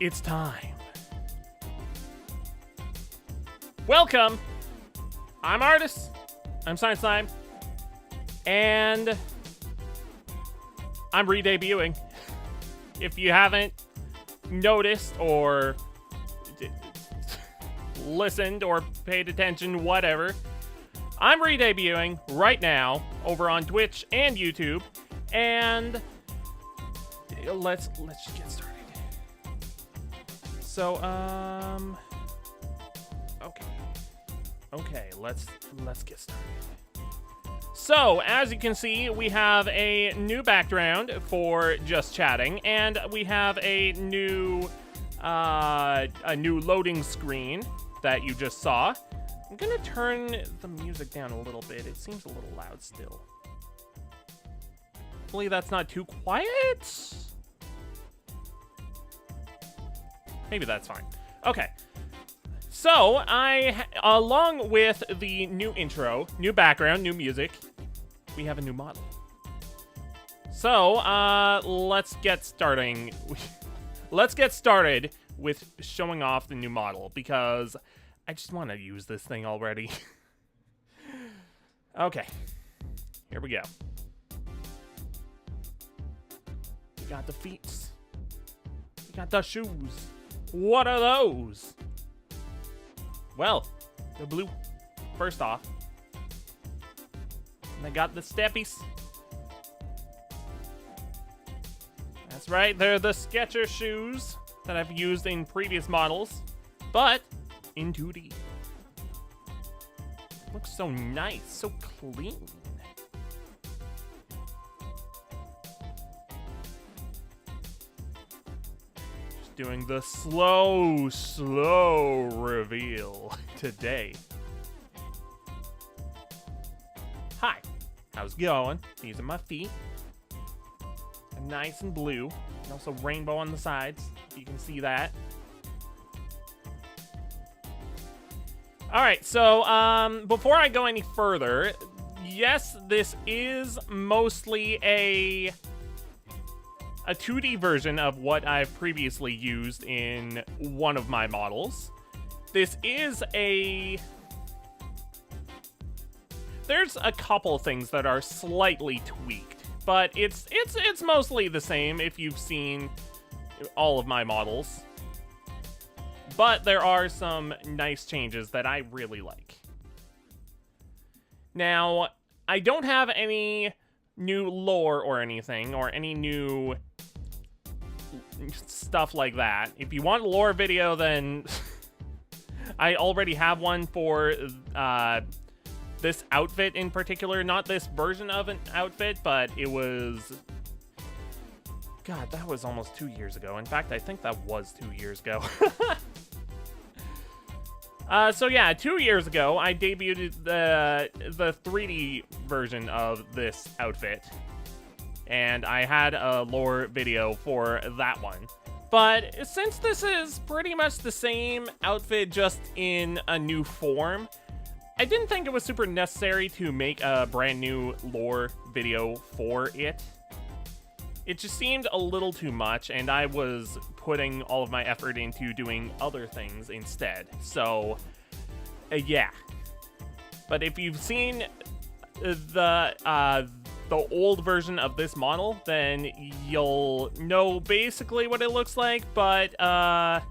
It's time. Welcome. I'm Artist. I'm Science Time. And I'm redebuting. If you haven't noticed or listened or paid attention, whatever, I'm redebuting right now over on Twitch and YouTube. And let's just get started. So, okay, let's get started. So, as you can see, we have a new background for just chatting, and we have a new loading screen that you just saw. I'm gonna turn the music down a little bit. It seems a little loud still. Hopefully that's not too quiet. Maybe that's fine. Okay. So, along with the new intro, new background, new music, we have a new model. So, let's get starting. Let's get started with showing off the new model, because I just want to use this thing already. Okay. Here we go. We got the feet. We got the shoes. What are those? Well, they're blue, first off. And I got the steppies. That's right, they're the Skechers shoes that I've used in previous models, but in 2D. Looks so nice, so clean. Doing the slow reveal today. Hi, how's it going? These are my feet. They're nice and blue, and also rainbow on the sides. You can see that. Alright, so before I go any further, yes, this is mostly a 2D version of what I've previously used in one of my models. This is there's a couple things that are slightly tweaked, but it's mostly the same if you've seen all of my models. But there are some nice changes that I really like. Now, I don't have any new lore or anything, or any new stuff like that. If you want a lore video, then I already have one for this outfit in particular. Not this version of an outfit, but it was... God, that was almost 2 years ago. In fact, I think that was 2 years ago. So yeah, 2 years ago, I debuted the 3D version of this outfit. And I had a lore video for that one. But since this is pretty much the same outfit, just in a new form, I didn't think it was super necessary to make a brand new lore video for it. It just seemed a little too much, and I was putting all of my effort into doing other things instead. So, yeah. But if you've seen the old version of this model, then you'll know basically what it looks like, but that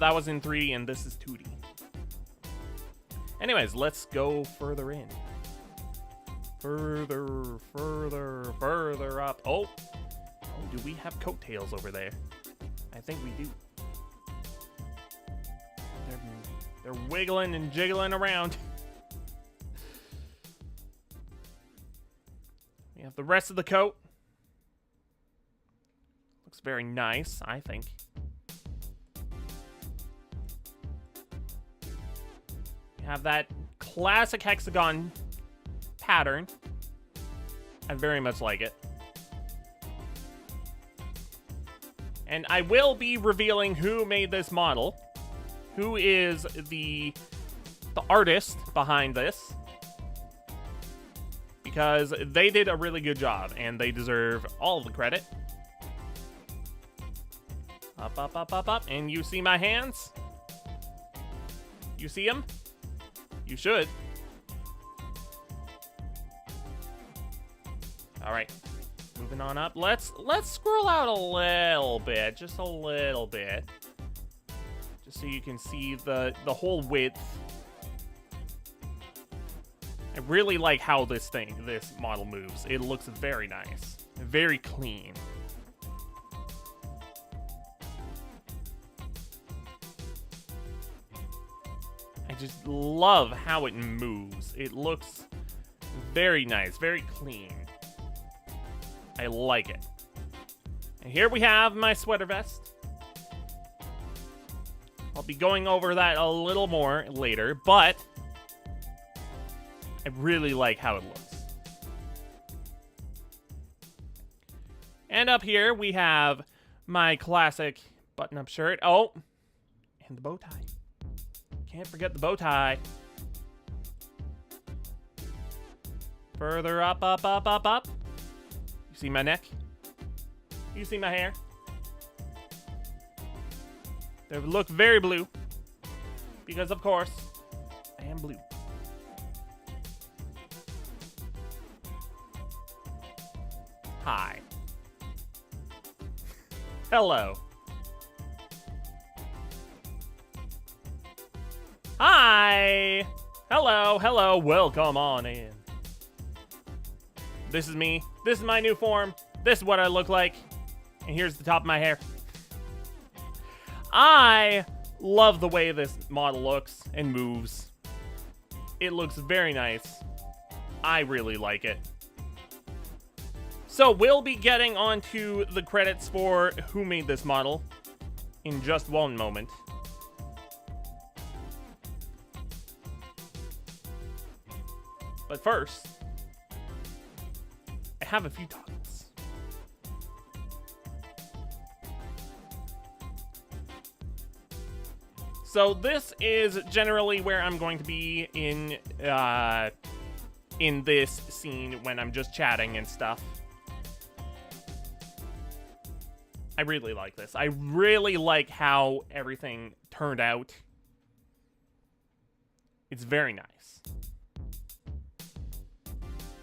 was in 3D and this is 2D. Anyways, let's go further in. Further up. Oh, do we have coattails over there? I think we do. They're wiggling and jiggling around. We have the rest of the coat. Looks very nice, I think. We have that classic hexagon pattern. I very much like it. And I will be revealing who made this model. Who is the artist behind this. Because they did a really good job, and they deserve all of the credit. Up, up, up, up, up. And you see my hands? You see them? You should. All right. Moving on up. Let's scroll out a little bit. Just a little bit. Just so you can see the whole width. I really like how this model moves. It looks very nice. Very clean. I just love how it moves. It looks very nice, very clean. I like it. And here we have my sweater vest. I'll be going over that a little more later, but I really like how it looks. And up here we have my classic button-up shirt. Oh, and the bow tie. Can't forget the bow tie. Further up, up, up, up, up. You see my neck? You see my hair? They look very blue. Because, of course, I am blue. Hi. Hello. Hi! Hello, hello, welcome on in. This is me. This is my new form. This is what I look like. And here's the top of my hair. I love the way this model looks and moves. It looks very nice. I really like it. So we'll be getting onto the credits for who made this model in just one moment. But first, I have a few toggles. So this is generally where I'm going to be in this scene when I'm just chatting and stuff. I really like this. I really like how everything turned out. It's very nice.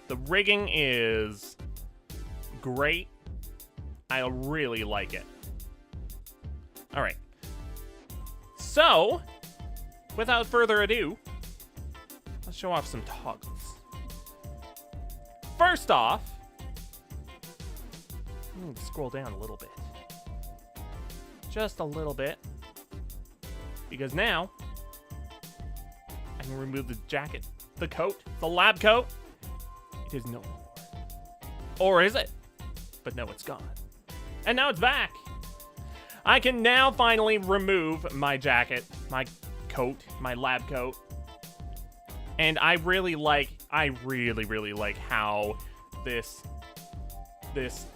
The rigging is great. I really like it. All right. So, without further ado, let's show off some toggles. First off, I need to scroll down a little bit. Just a little bit. Because now, I can remove the jacket, the coat, the lab coat. It is no more. Or is it? But no, it's gone. And now it's back. I can now finally remove my jacket, my coat, my lab coat. And I really like how this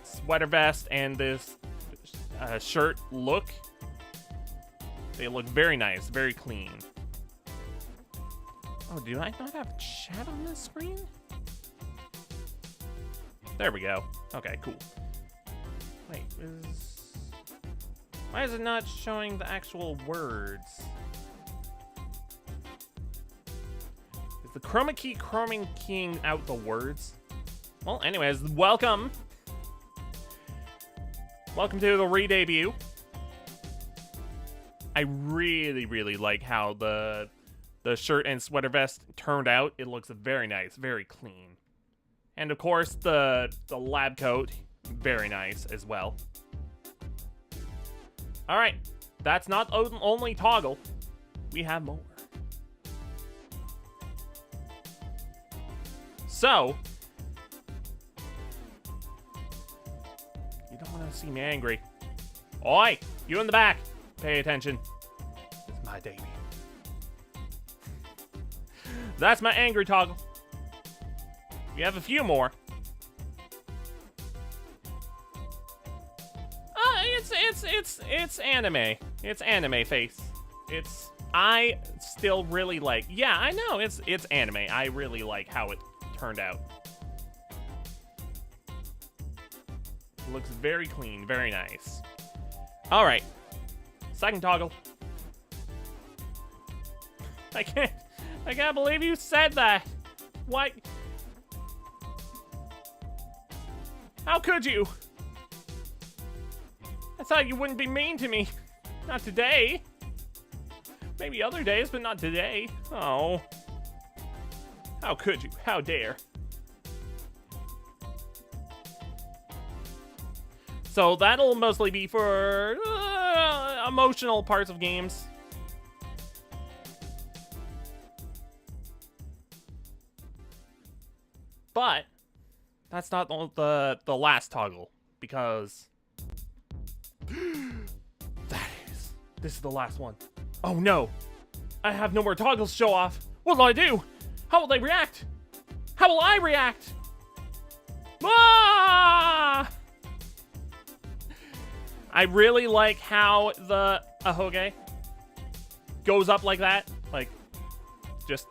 sweater vest and this shirt look. They look very nice, very clean. Oh, do I not have chat on this screen? There we go. Okay, cool. Wait, why is it not showing the actual words? Is the chroma key keying out the words? Well, anyways, welcome. Welcome to the Redebut. I really like how the shirt and sweater vest turned out. It looks very nice, very clean. And of course, the lab coat, very nice as well. All right, that's not only toggle. We have more. So, you don't want to see me angry. Oi, you in the back, pay attention. It's my debut. That's my angry toggle. We have a few more. It's anime. It's anime face. I still really like. Yeah, I know it's anime. I really like how it turned out. Looks very clean, very nice. All right, Second toggle. I can't believe you said that. What? How could you? I thought you wouldn't be mean to me. Not today. Maybe other days, but not today. Oh. How could you? How dare? So that'll mostly be for emotional parts of games. But that's not the last toggle, because this is the last one. Oh no, I have no more toggles to show off. What will I do? How will they react? How will I react? Ah! I really like how the ahoge goes up like that. Like, just...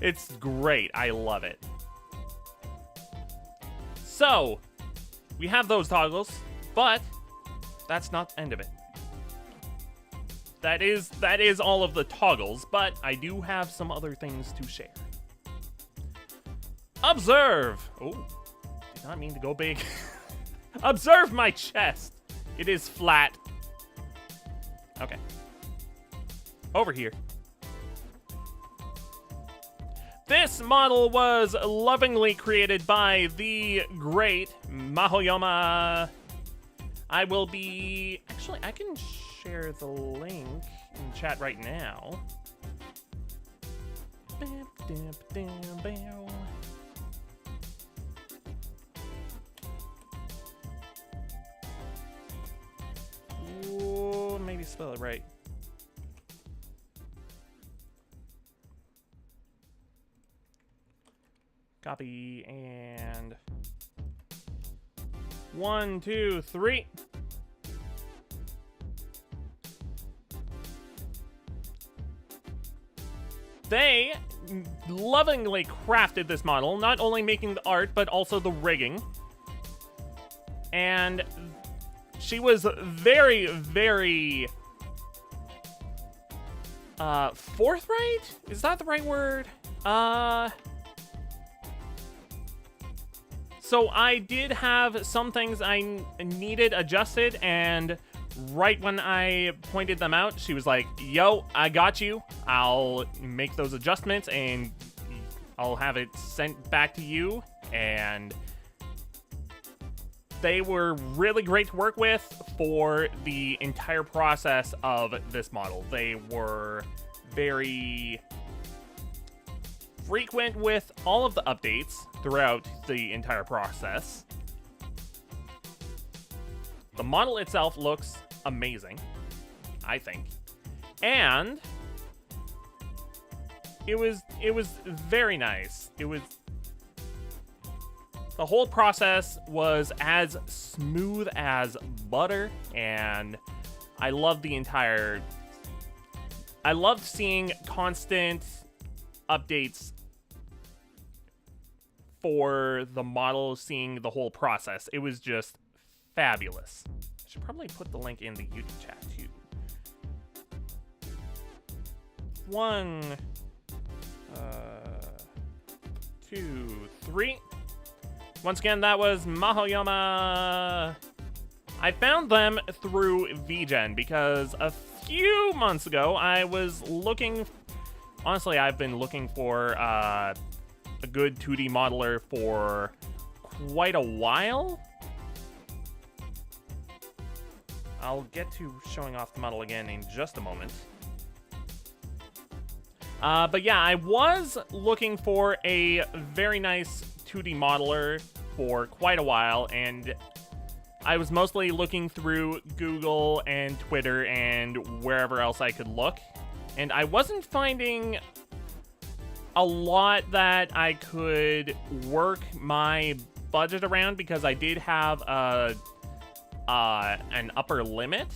It's great. I love it. So, we have those toggles, but that's not the end of it. That is all of the toggles, but I do have some other things to share. Observe! Oh, did not mean to go big. Observe my chest. It is flat. Okay. Over here. This model was lovingly created by the great Mahoyama. I will be... Actually, I can share the link in chat right now. Ooh, maybe spell it right. Copy and 1, 2, 3. They lovingly crafted this model, not only making the art, but also the rigging. And she was very, very forthright? Is that the right word? So I did have some things I needed adjusted, and right when I pointed them out, she was like, yo, I got you. I'll make those adjustments and I'll have it sent back to you. And they were really great to work with for the entire process of this model. They were very frequent with all of the updates throughout the entire process. The model itself looks amazing, I think. And it was very nice. The whole process was as smooth as butter, and I loved seeing constant updates for the model, seeing the whole process. It was just fabulous. I should probably put the link in the YouTube chat too. 1, 2, 3. Once again, that was Mahoyama. I found them through VGen because a few months ago I was looking... Honestly, I've been looking for a good 2D modeler for quite a while. I'll get to showing off the model again in just a moment. But yeah, I was looking for a very nice 2D modeler for quite a while, and I was mostly looking through Google and Twitter and wherever else I could look, and I wasn't finding a lot that I could work my budget around, because I did have an upper limit,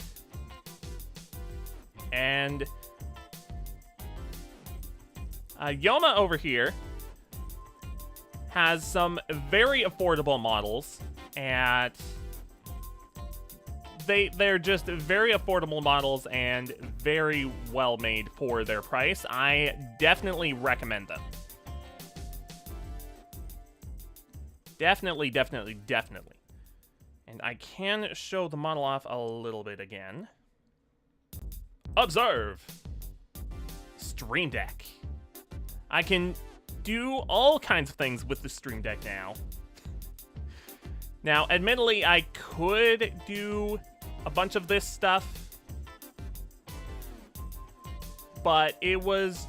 and Yoma over here has some very affordable models at... They're just very affordable models and very well made for their price. I definitely recommend them. Definitely. And I can show the model off a little bit again. Observe! Stream Deck. I can do all kinds of things with the Stream Deck now. Now, admittedly, I could do a bunch of this stuff, but it's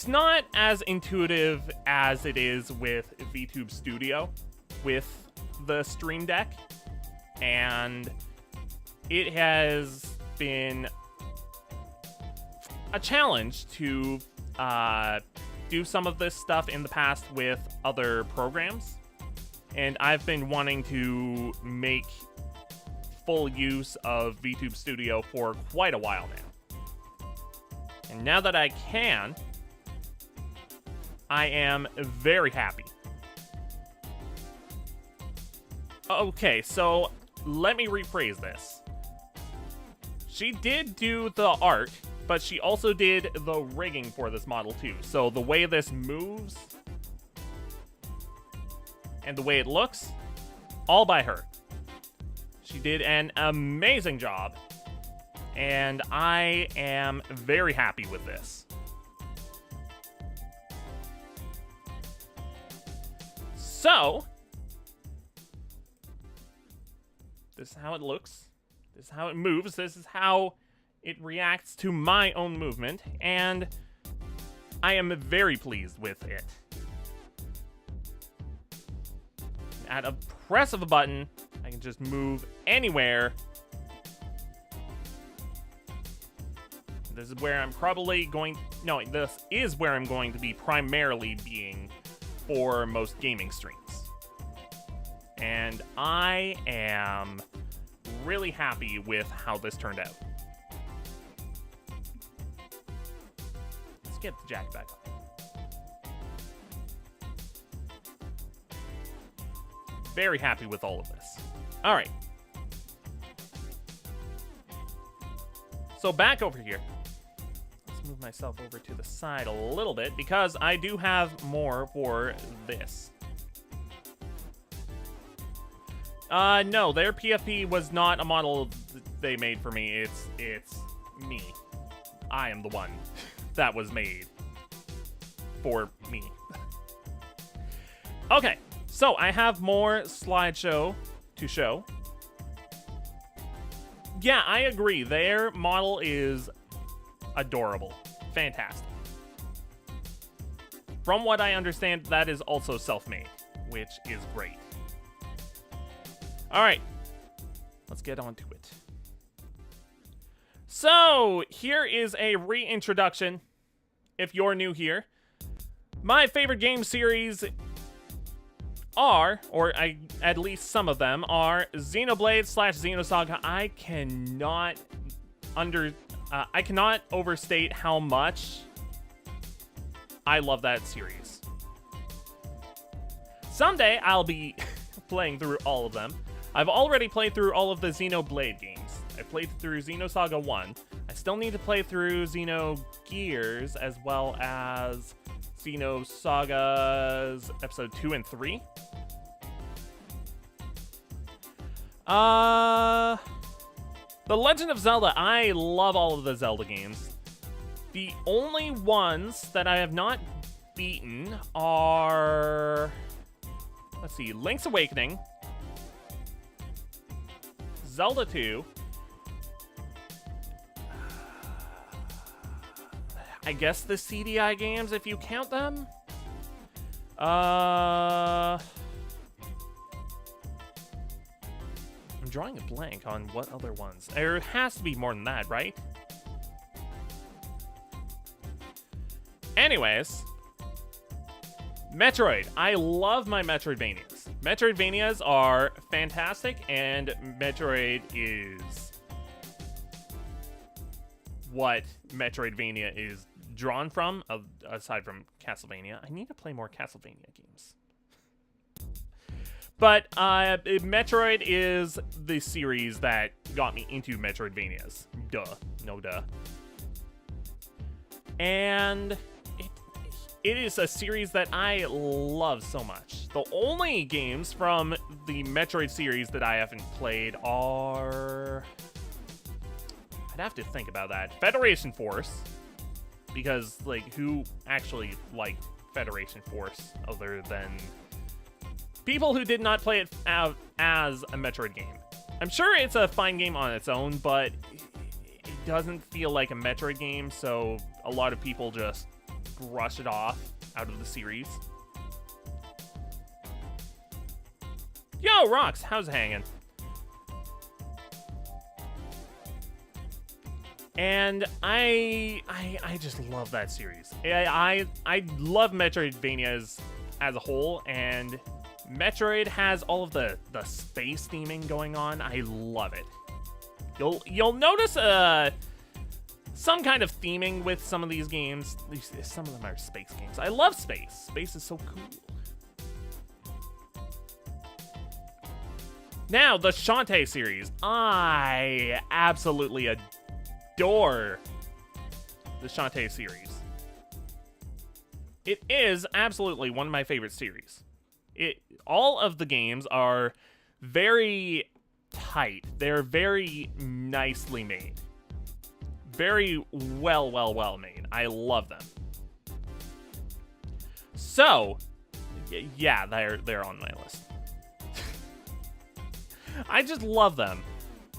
not as intuitive as it is with VTube Studio with the Stream Deck, and it has been a challenge to do some of this stuff in the past with other programs, and I've been wanting to make full use of VTube Studio for quite a while now. And now that I can, I am very happy. Okay, so let me rephrase this. She did do the art, but she also did the rigging for this model too. So the way this moves and the way it looks, all by her. She did an amazing job, and I am very happy with this. So, this is how it looks. This is how it moves. This is how it reacts to my own movement, and I am very pleased with it. At a press of a button, I can just move anywhere. This is where I'm probably going... No, this is where I'm going to be primarily being for most gaming streams. And I am really happy with how this turned out. Let's get the jack back up. Very happy with all of this. All right. So back over here. Let's move myself over to the side a little bit because I do have more for this. No, their PFP was not a model they made for me. It's me. I am the one that was made for me. Okay. So, I have more slideshow to show. Yeah, I agree. Their model is adorable. Fantastic. From what I understand, that is also self-made, which is great. Alright, let's get on to it. So, here is a reintroduction, if you're new here. My favorite game series are, or at least some of them, are Xenoblade / Xenosaga. I cannot overstate how much I love that series. Someday, I'll be playing through all of them. I've already played through all of the Xenoblade games. I played through Xenosaga 1. I still need to play through Xenogears, as well as Xenosaga's episode 2 and 3. The Legend of Zelda, I love all of the Zelda games. The only ones that I have not beaten are... Let's see, Link's Awakening, Zelda 2, I guess the CDI games, if you count them. I'm drawing a blank on what other ones. There has to be more than that, right? Anyways, Metroid. I love my Metroidvanias. Metroidvanias are fantastic, and Metroid is what Metroidvania is drawn from, aside from Castlevania. I need to play more Castlevania games. But Metroid is the series that got me into Metroidvanias. Duh. No duh. And it is a series that I love so much. The only games from the Metroid series that I haven't played are... I'd have to think about that. Federation Force. Because, like, who actually liked Federation Force other than people who did not play it out as a Metroid game? I'm sure it's a fine game on its own, but it doesn't feel like a Metroid game, so a lot of people just brush it off out of the series. Yo, Rox, how's it hanging? And I just love that series. I love Metroidvanias as a whole, and Metroid has all of the space theming going on. I love it. You'll notice some kind of theming with some of these games. Some of them are space games. I love space. Space is so cool. Now, the Shantae series. I absolutely adore the Shantae series. It is absolutely one of my favorite series. All of the games are very tight. They're very nicely made. Very well made. I love them. So, yeah, they're on my list. I just love them.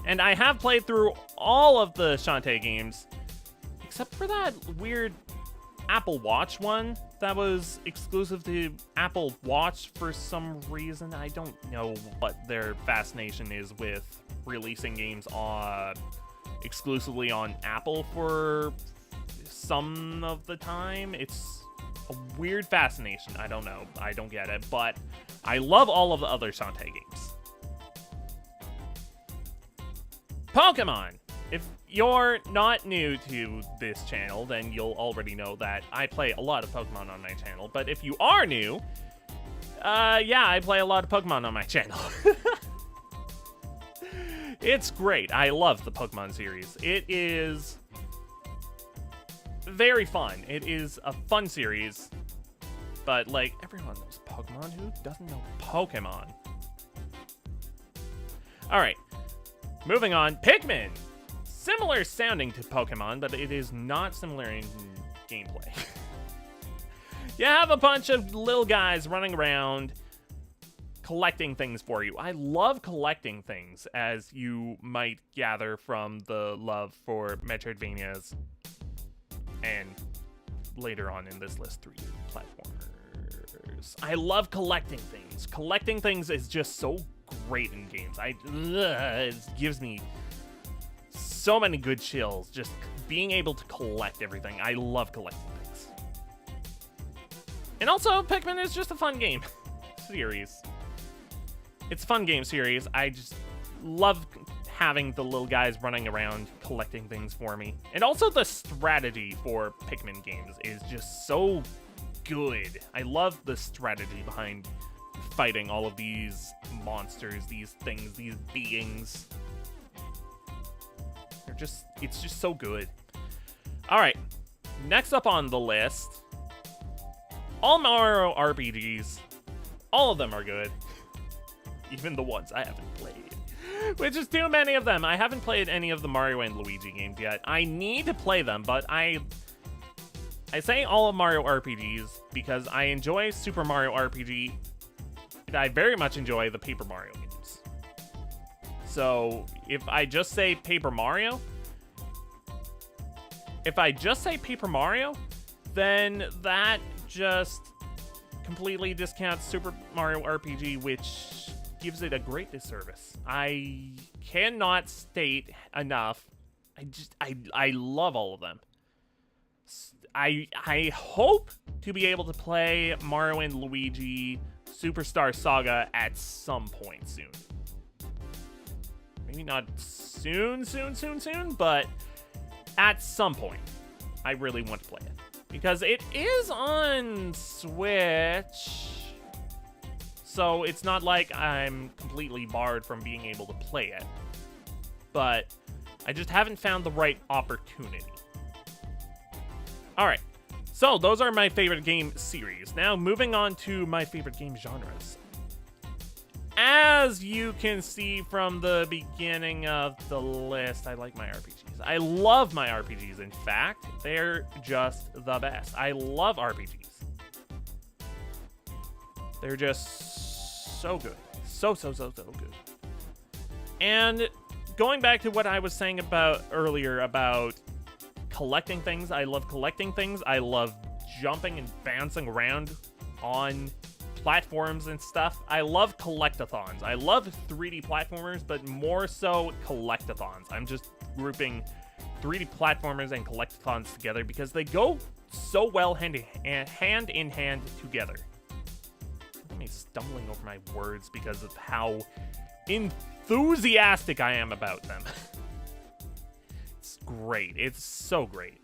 And I have played through all of the Shantae games, except for that weird Apple Watch one that was exclusive to Apple Watch for some reason. I don't know what their fascination is with releasing games exclusively on Apple for some of the time. It's a weird fascination. I don't know. I don't get it. But I love all of the other Shantae games. Pokemon! If you're not new to this channel, then you'll already know that I play a lot of Pokemon on my channel. But if you are new, yeah, I play a lot of Pokemon on my channel. It's great. I love the Pokemon series. It is very fun. It is a fun series. But, like, everyone knows Pokemon. Who doesn't know Pokemon? Alright. Moving on, Pikmin! Similar sounding to Pokemon, but it is not similar in gameplay. You have a bunch of little guys running around collecting things for you. I love collecting things, as you might gather from the love for Metroidvanias and later on in this list, 3D platformers. I love collecting things. Collecting things is just so great in games. It gives me so many good chills just being able to collect everything. I love collecting things. And also, Pikmin is just a fun game series. It's a fun game series. I just love having the little guys running around collecting things for me. And also the strategy for Pikmin games is just so good. I love the strategy behind fighting all of these monsters, these things, these beings. It's just so good. Alright, next up on the list, all Mario RPGs. All of them are good. Even the ones I haven't played, which is too many of them. I haven't played any of the Mario and Luigi games yet. I need to play them, but I say all of Mario RPGs because I enjoy Super Mario RPG. And I very much enjoy the Paper Mario games. So if I just say Paper Mario, then that just completely discounts Super Mario RPG, which gives it a great disservice. I cannot state enough. I love all of them. I hope to be able to play Mario and Luigi Superstar Saga at some point soon. Maybe not soon, but at some point. I really want to play it. because it is on Switch, so it's not like I'm completely barred from being able to play it, but I just haven't found the right opportunity. Alright, so those are my favorite game series. Now moving on to my favorite game genres. As you can see from the beginning of the list, I like my RPGs. I love my RPGs, in fact. They're just the best. I love RPGs. They're just so good. So good. And going back to what I was saying about earlier about collecting things, I love collecting things. I love jumping and bouncing around on platforms and stuff. I love collectathons. I love 3D platformers, but more so collectathons. I'm just grouping 3D platformers and collectathons together because they go so well hand in hand together. Look at me stumbling over my words because of how enthusiastic I am about them. It's great. It's so great.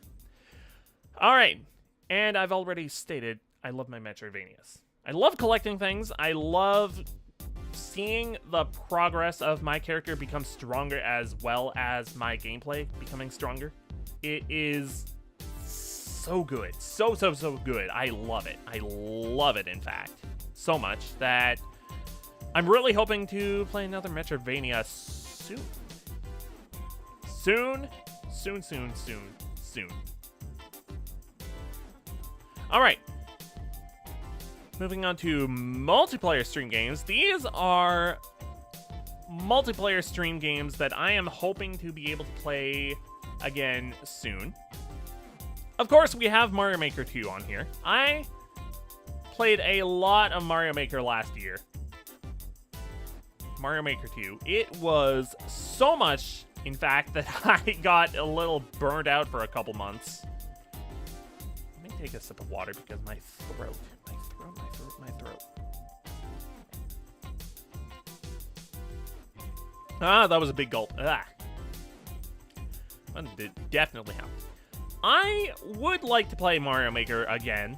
All right, and I've already stated I love my Metroidvanias. I love collecting things. I love seeing the progress of my character become stronger as well as my gameplay becoming stronger. It is so good. So good. I love it. I love it, in fact. So much that I'm really hoping to play another Metroidvania soon. Soon. All right. Moving on to multiplayer stream games. These are multiplayer stream games that I am hoping to be able to play again soon. Of course, we have Mario Maker 2 on here. I played a lot of Mario Maker last year. Mario Maker 2. It was so much, in fact, that I got a little burned out for a couple months. Let me take a sip of water because my throat. My throat. Ah, that was a big gulp. Ah. That did definitely help. I would like to play Mario Maker again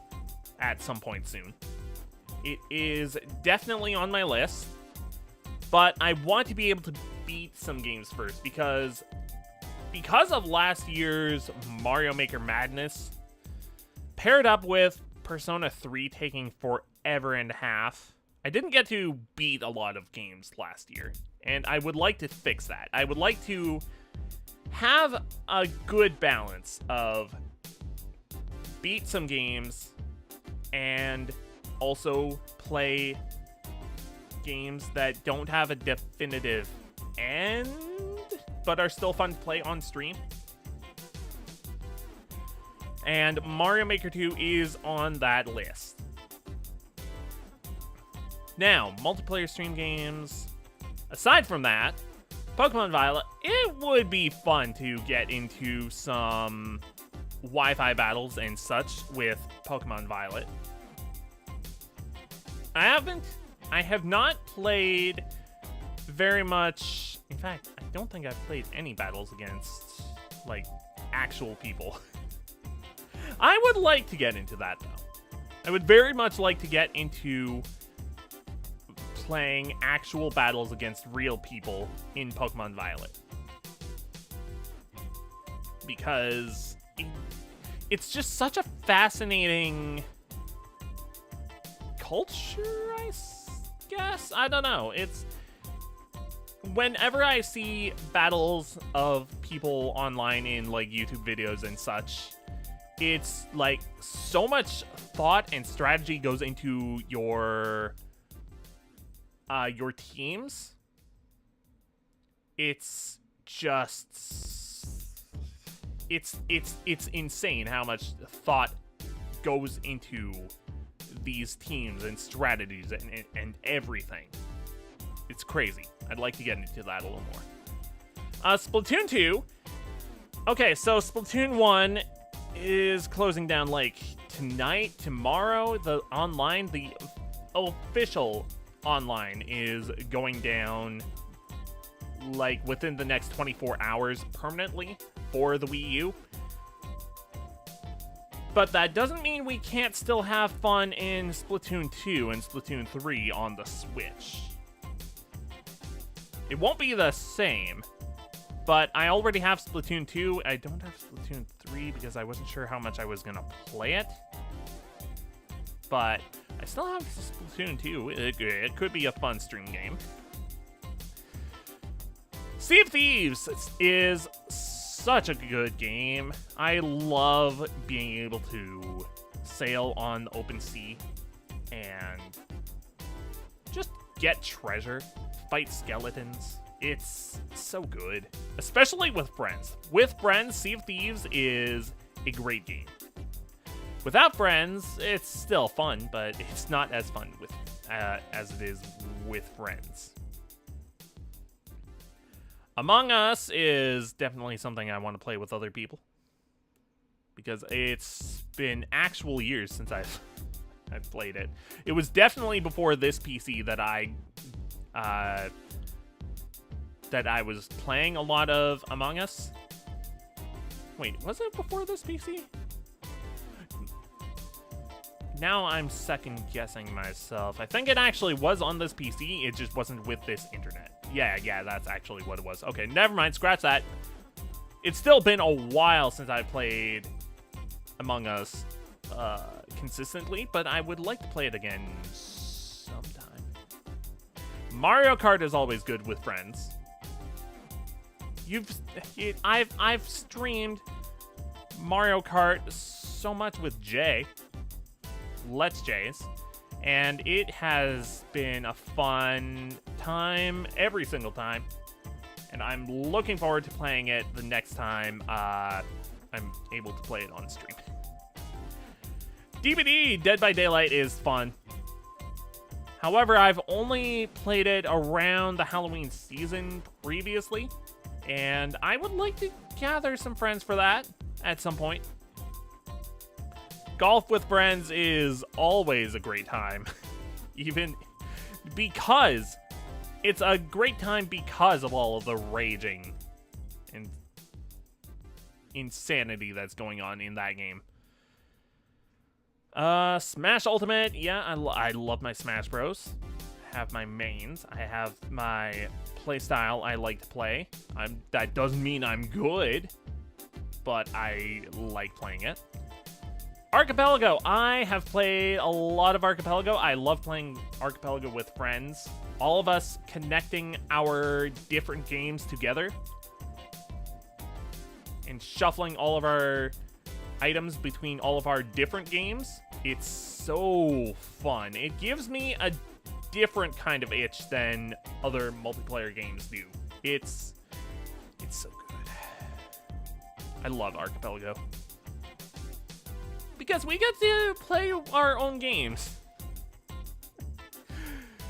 at some point soon. It is definitely on my list, but I want to be able to beat some games first because of last year's Mario Maker madness, paired up with Persona 3 taking forever and a half, I didn't get to beat a lot of games last year, and I would like to fix that. I would like to have a good balance of beat some games and also play games that don't have a definitive end, but are still fun to play on stream. And Mario Maker 2 is on that list. Now, multiplayer stream games. Aside from that, Pokemon Violet, it would be fun to get into some Wi-Fi battles and such with Pokemon Violet. I have not played very much. In fact, I don't think I've played any battles against, like, actual people. I would like to get into that, though. I would very much like to get into playing actual battles against real people in Pokemon Violet. Because it's just such a fascinating culture, I guess? I don't know. It's... Whenever I see battles of people online in, like, YouTube videos and such, it's like so much thought and strategy goes into your teams. It's just it's insane how much thought goes into these teams and strategies and everything. It's crazy. I'd like to get into that a little more. Splatoon 2. Okay, so Splatoon 1 is closing down like tonight, tomorrow. The official online is going down like within the next 24 hours permanently for the Wii U. but that doesn't mean we can't still have fun in Splatoon 2 and Splatoon 3 on the Switch. It won't be the same, but I already have Splatoon 2. I don't have Splatoon 3 because I wasn't sure how much I was going to play it. But I still have Splatoon 2. It could be a fun stream game. Sea of Thieves is such a good game. I love being able to sail on the open sea and just get treasure, fight skeletons. It's so good, especially with friends. With friends, Sea of Thieves is a great game. Without friends, it's still fun, but it's not as fun with as it is with friends. Among Us is definitely something I want to play with other people, because it's been actual years since I've played it. It was definitely before this PC that I was playing a lot of Among Us. Wait, was it before this PC? Now I'm second guessing myself. I think it actually was on this PC, it just wasn't with this internet. Yeah, that's actually what it was. Okay, never mind, scratch that. It's still been a while since I played Among Us consistently, but I would like to play it again sometime. Mario Kart is always good with friends. I've streamed Mario Kart so much with Jay. Let's Jays, and it has been a fun time every single time, and I'm looking forward to playing it the next time I'm able to play it on stream. DBD Dead by Daylight is fun. However, I've only played it around the Halloween season previously, and I would like to gather some friends for that at some point. Golf with friends is always a great time, even because it's a great time because of all of the raging and insanity that's going on in that game. Smash Ultimate, yeah, I love my Smash Bros. I have my mains. I have my playstyle I like to play. That doesn't mean I'm good, but I like playing it. Archipelago. I have played a lot of Archipelago. I love playing Archipelago with friends. All of us connecting our different games together and shuffling all of our items between all of our different games. It's so fun. It gives me a different kind of itch than other multiplayer games do. It's so good. I love Archipelago. Because we get to play our own games.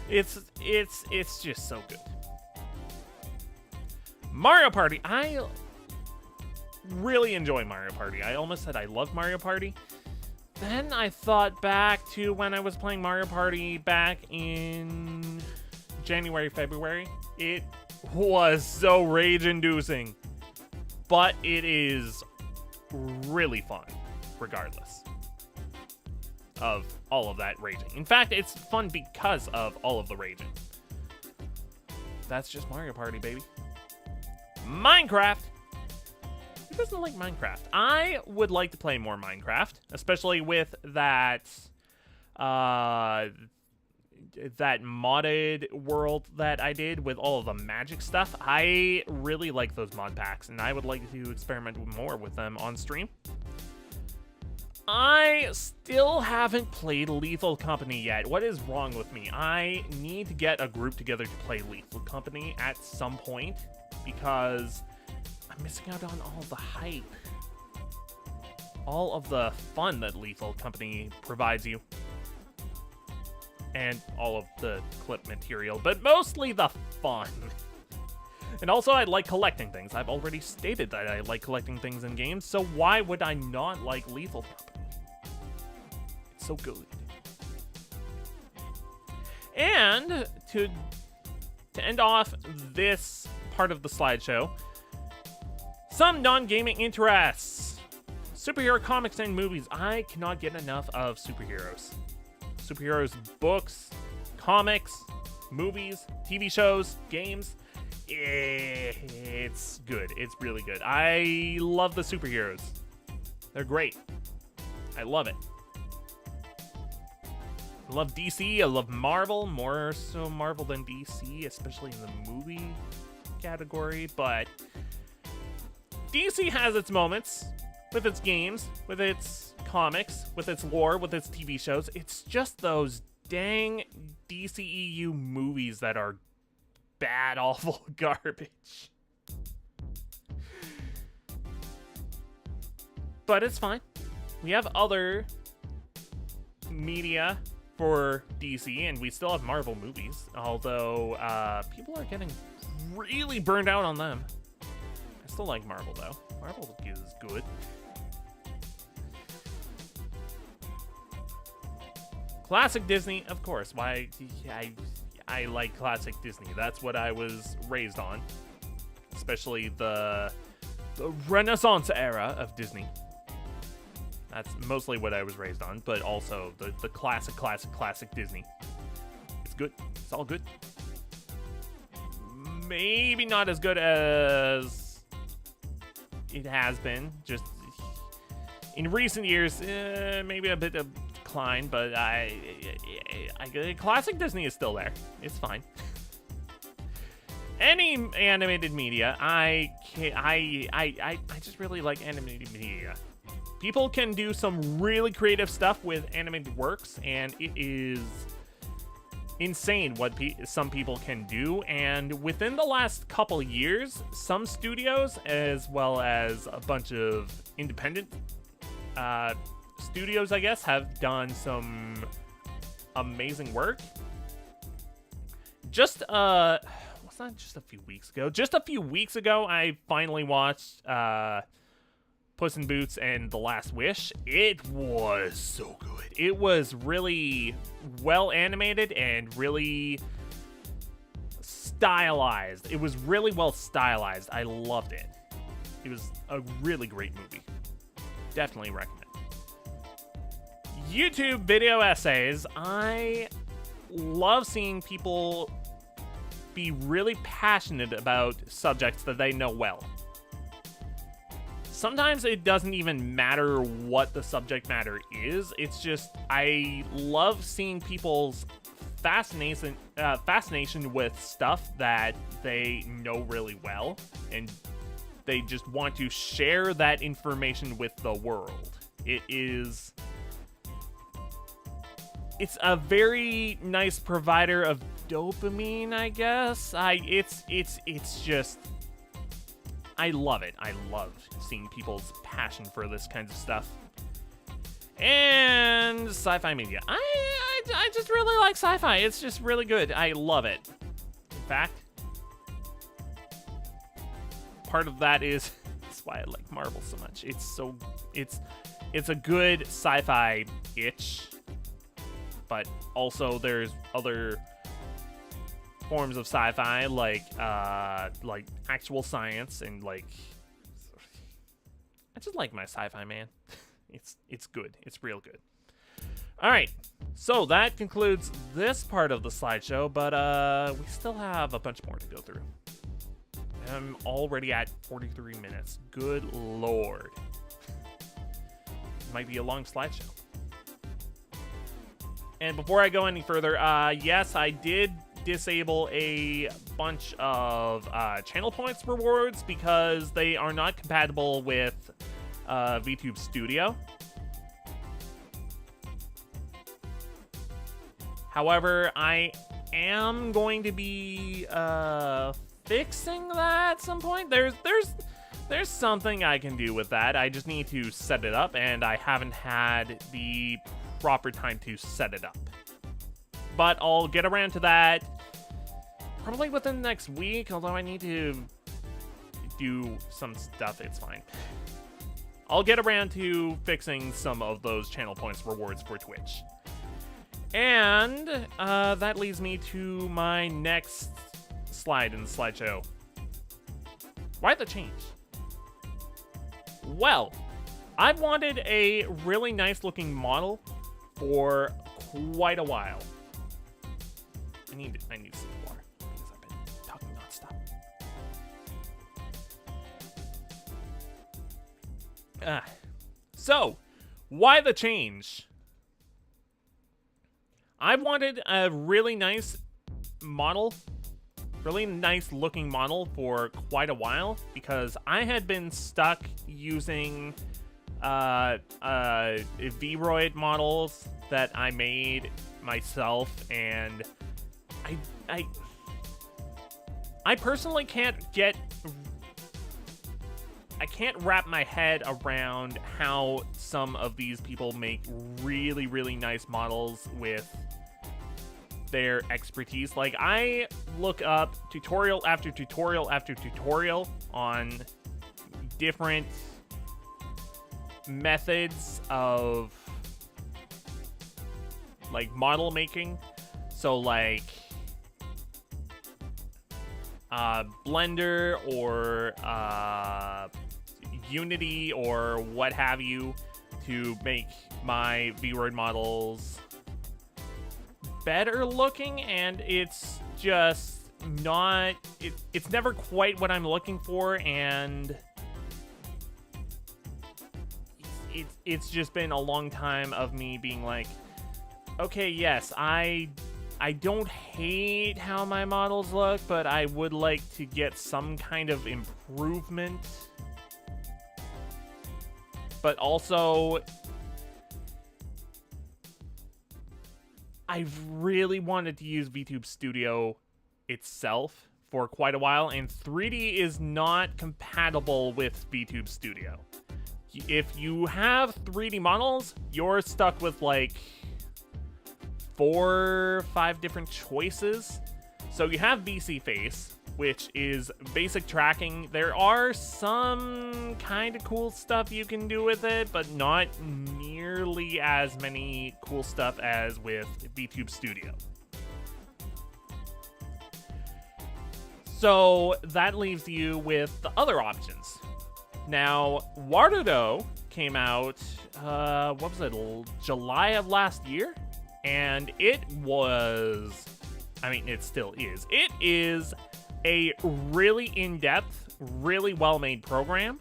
It's just so good. Mario Party. I really enjoy Mario Party. I almost said I love Mario Party. Then I thought back to when I was playing Mario Party back in January, February. It was so rage-inducing. But it is really fun, regardless of all of that raging. In fact, it's fun because of all of the raging. That's just Mario Party, baby. Minecraft. Who doesn't like Minecraft? I would like to play more Minecraft, especially with that that modded world that I did with all of the magic stuff. I really like those mod packs, and I would like to experiment more with them on stream. I still haven't played Lethal Company yet. What is wrong with me? I need to get a group together to play Lethal Company at some point, because I'm missing out on all the hype. All of the fun that Lethal Company provides you. And all of the clip material, but mostly the fun. And also, I like collecting things. I've already stated that I like collecting things in games, so why would I not like Lethal Company? It's so good. And to end off this part of the slideshow, some non-gaming interests. Superhero comics and movies. I cannot get enough of superheroes. Superheroes books, comics, movies, TV shows, games. It's good. It's really good. I love the superheroes. They're great. I love it. I love DC. I love Marvel. More so Marvel than DC, especially in the movie category. But DC has its moments with its games, with its comics, with its lore, with its TV shows. It's just those dang DCEU movies that are bad, awful garbage. But it's fine. We have other media for DC, and we still have Marvel movies, although people are getting really burned out on them. I still like Marvel, though. Marvel is good. Classic Disney, of course. Why? I like classic Disney. That's what I was raised on, especially the Renaissance era of Disney. That's mostly what I was raised on, but also the classic Disney. It's good. It's all good. Maybe not as good as it has been. Just in recent years, maybe a bit of decline, but classic Disney is still there. It's fine. Any animated media, I just really like animated media. People can do some really creative stuff with animated works, and it is insane what some people can do. And within the last couple years, some studios, as well as a bunch of independent studios, I guess, have done some amazing work. Just not just a few weeks ago. Just a few weeks ago, I finally watched Puss in Boots and The Last Wish. It was so good. It was really well animated and really stylized. It was really well stylized. I loved it. It was a really great movie. Definitely recommend. YouTube video essays. I love seeing people be really passionate about subjects that they know well. Sometimes it doesn't even matter what the subject matter is. It's just, I love seeing people's fascination with stuff that they know really well, and they just want to share that information with the world. It's a very nice provider of dopamine, I guess. It's just, I love it. I love seeing people's passion for this kind of stuff. And sci-fi media. I just really like sci-fi. It's just really good. I love it. In fact, part of that is that's why I like Marvel so much. It's a good sci-fi itch, but also there's other forms of sci-fi like actual science, and like, I just like my sci-fi, man. It's good. It's real good. All right, so that concludes this part of the slideshow, but we still have a bunch more to go through. I'm already at 43 minutes. Good lord. Might be a long slideshow. And before I go any further, yes, I did disable a bunch of channel points rewards because they are not compatible with VTube Studio. However, I am going to be fixing that at some point. There's something I can do with that. I just need to set it up, and I haven't had the proper time to set it up. But I'll get around to that probably within the next week, although I need to do some stuff. It's fine. I'll get around to fixing some of those channel points rewards for Twitch. And that leads me to my next slide in the slideshow. Why the change? Well, I've wanted a really nice looking model for quite a while. I need some water because I've been talking nonstop. So, why the change? I've wanted a really nice model, really nice looking model for quite a while because I had been stuck using Vroid models that I made myself, and I personally can't wrap my head around how some of these people make really, really nice models with their expertise. Like, I look up tutorial after tutorial after tutorial on different methods of like model making. So like Blender or Unity or what have you to make my Vroid models better looking, and it's just not, it's never quite what I'm looking for, and it's just been a long time of me being like, okay, yes, I don't hate how my models look, but I would like to get some kind of improvement. But also, I've really wanted to use VTube Studio itself for quite a while, and 3D is not compatible with VTube Studio. If you have 3D models, you're stuck with like 4 or 5 different choices. So you have VC Face, which is basic tracking. There are some kind of cool stuff you can do with it, but not nearly as many cool stuff as with VTube Studio. So that leaves you with the other options. Now, Warudo came out, what was it, July of last year? And it was, I mean, it still is. It is a really in-depth, really well-made program.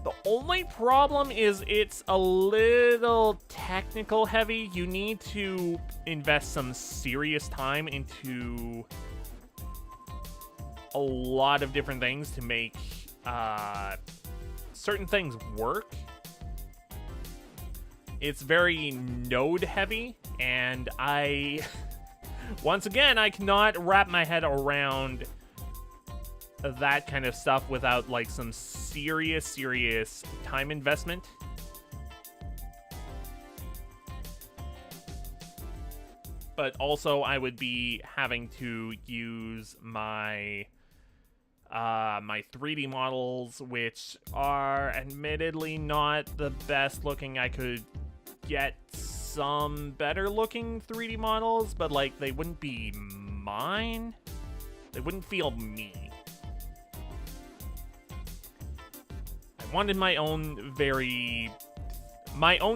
The only problem is it's a little technical heavy. You need to invest some serious time into a lot of different things to make certain things work. It's very node heavy, and once again, I cannot wrap my head around that kind of stuff without like some serious time investment. But also, I would be having to use my my 3D models, which are admittedly not the best looking. I could get some better looking 3D models, but like they wouldn't be mine. They wouldn't feel me. I wanted my own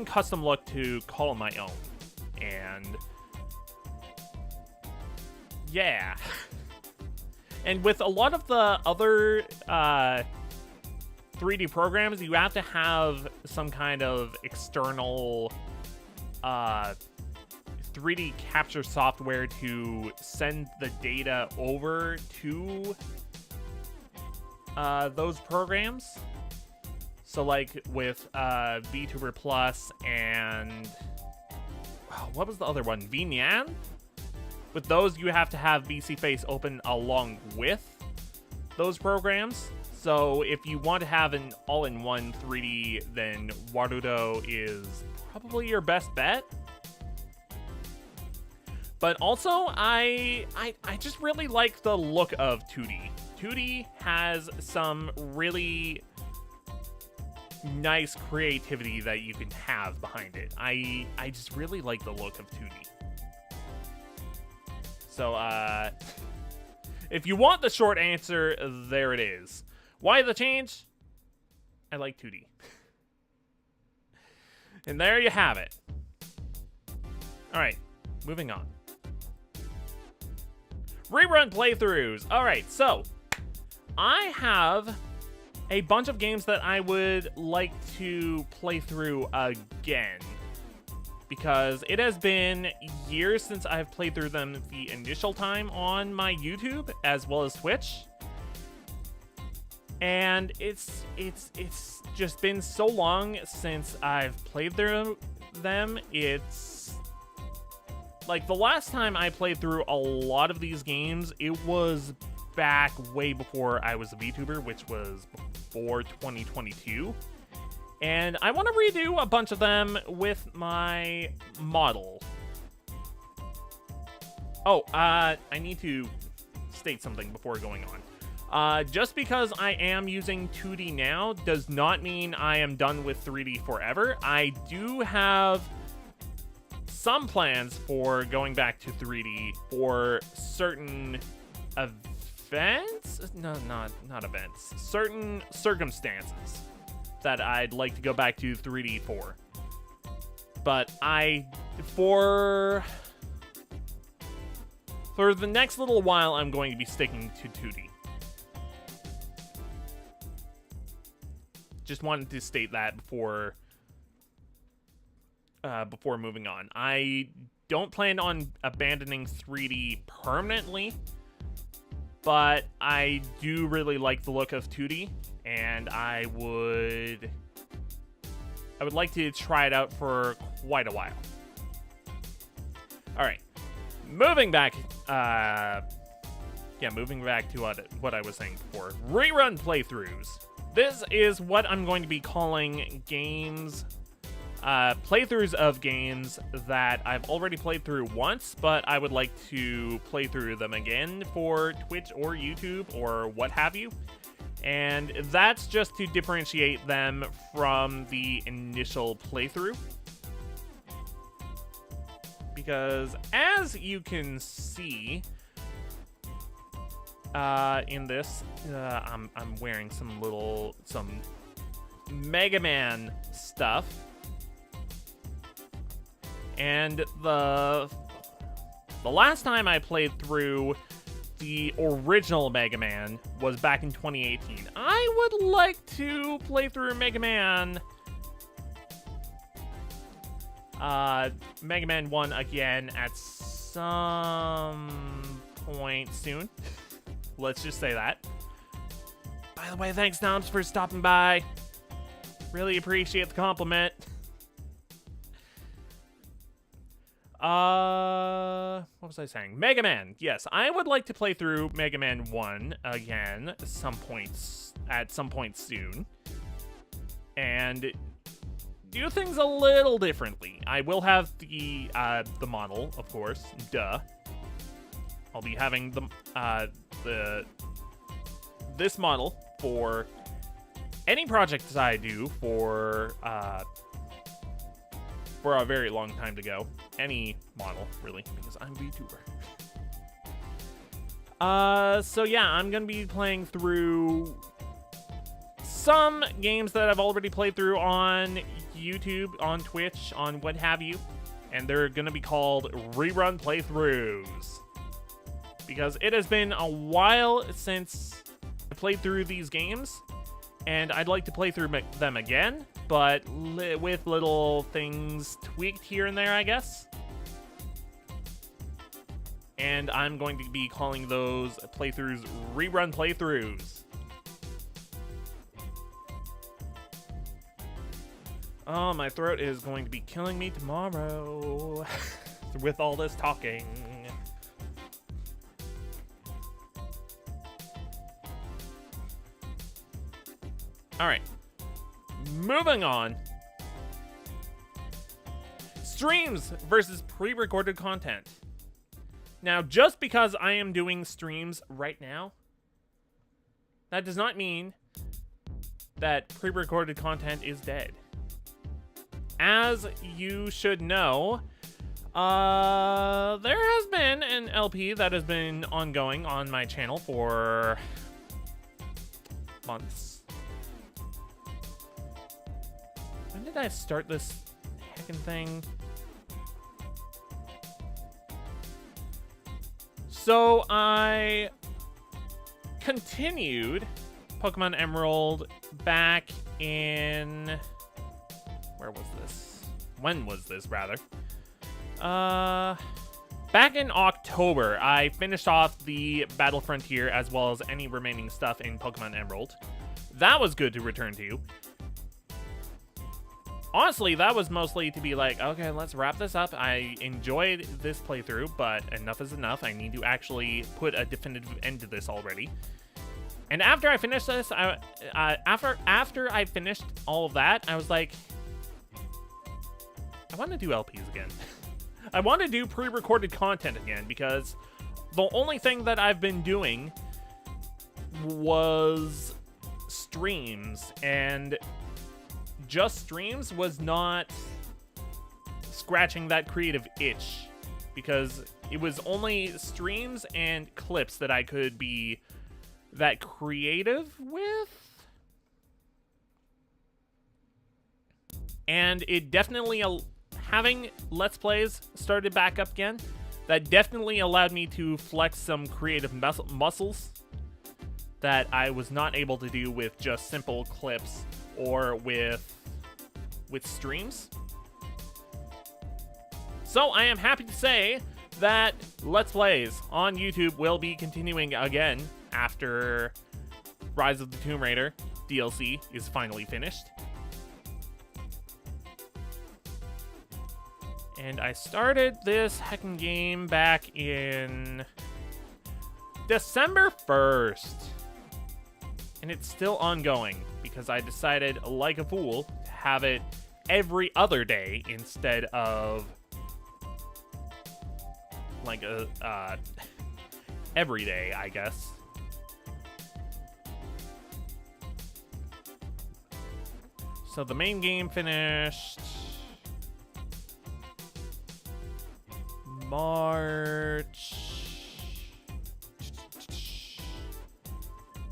custom look to call my own. And yeah. And with a lot of the other 3D programs, you have to have some kind of external 3D capture software to send the data over to those programs. So like with Vtuber Plus and what was the other one? VNyan? With those, you have to have VC Face open along with those programs. So if you want to have an all-in-one 3D, then Warudo is probably your best bet. But also, I just really like the look of 2D. 2D has some really nice creativity that you can have behind it. I just really like the look of 2D. So, if you want the short answer, there it is. Why the change? I like 2D. And there you have it. Alright, moving on. Rerun playthroughs. Alright, so I have a bunch of games that I would like to play through again, because it has been years since I've played through them the initial time on my YouTube as well as Twitch. And it's just been so long since I've played through them. It's like the last time I played through a lot of these games, it was back way before I was a Vtuber, which was before 2022. And I want to redo a bunch of them with my model. Oh, I need to state something before going on. Just because I am using 2D now does not mean I am done with 3D forever. I do have some plans for going back to 3D for certain events? No, not events. Certain circumstances that I'd like to go back to 3D for. But for the next little while, I'm going to be sticking to 2D. Just wanted to state that before moving on. I don't plan on abandoning 3D permanently, but I do really like the look of 2D, and I would like to try it out for quite a while. All right, moving back to what I was saying before. Rerun playthroughs. This is what I'm going to be calling games, playthroughs of games that I've already played through once, but I would like to play through them again for Twitch or YouTube or what have you. And that's just to differentiate them from the initial playthrough. Because as you can see, in this, I'm wearing some Mega Man stuff. And the last time I played through the original Mega Man was back in 2018. I would like to play through Mega Man 1 again at some point soon. Let's just say that. By the way, thanks, Noms, for stopping by. Really appreciate the compliment. What was I saying? Mega Man. Yes, I would like to play through Mega Man 1 again at some point soon. And do things a little differently. I will have the model, of course. Duh. I'll be having this model for any project that I do for a very long time to go. Any model, really, because I'm VTuber. So yeah, I'm gonna be playing through some games that I've already played through on YouTube, on Twitch, on what have you, and they're gonna be called rerun playthroughs. Because it has been a while since I played through these games, and I'd like to play through them again, but with little things tweaked here and there, I guess. And I'm going to be calling those playthroughs rerun playthroughs. Oh, my throat is going to be killing me tomorrow with all this talking. Alright, moving on. Streams versus pre-recorded content. Now, just because I am doing streams right now, that does not mean that pre-recorded content is dead. As you should know, there has been an LP that has been ongoing on my channel for months. When did I start this heckin' thing. So I continued Pokemon Emerald back in... Where was this? When was this, rather? Back in October, I finished off the Battle Frontier as well as any remaining stuff in Pokemon Emerald. That was good to return to. Honestly, that was mostly to be like, okay, let's wrap this up. I enjoyed this playthrough, but enough is enough. I need to actually put a definitive end to this already. And after I finished this, after I finished all of that, I was like, I want to do LPs again. I want to do pre-recorded content again, because the only thing that I've been doing was streams, and just streams was not scratching that creative itch, because it was only streams and clips that I could be that creative with. And it definitely, having Let's Plays started back up again, that definitely allowed me to flex some creative muscles that I was not able to do with just simple clips or with streams. So I am happy to say that Let's Plays on YouTube will be continuing again after Rise of the Tomb Raider DLC is finally finished. And I started this heckin' game back in December 1st. And it's still ongoing, because I decided, like a fool, to have it every other day instead of like every day, I guess. So the main game finished March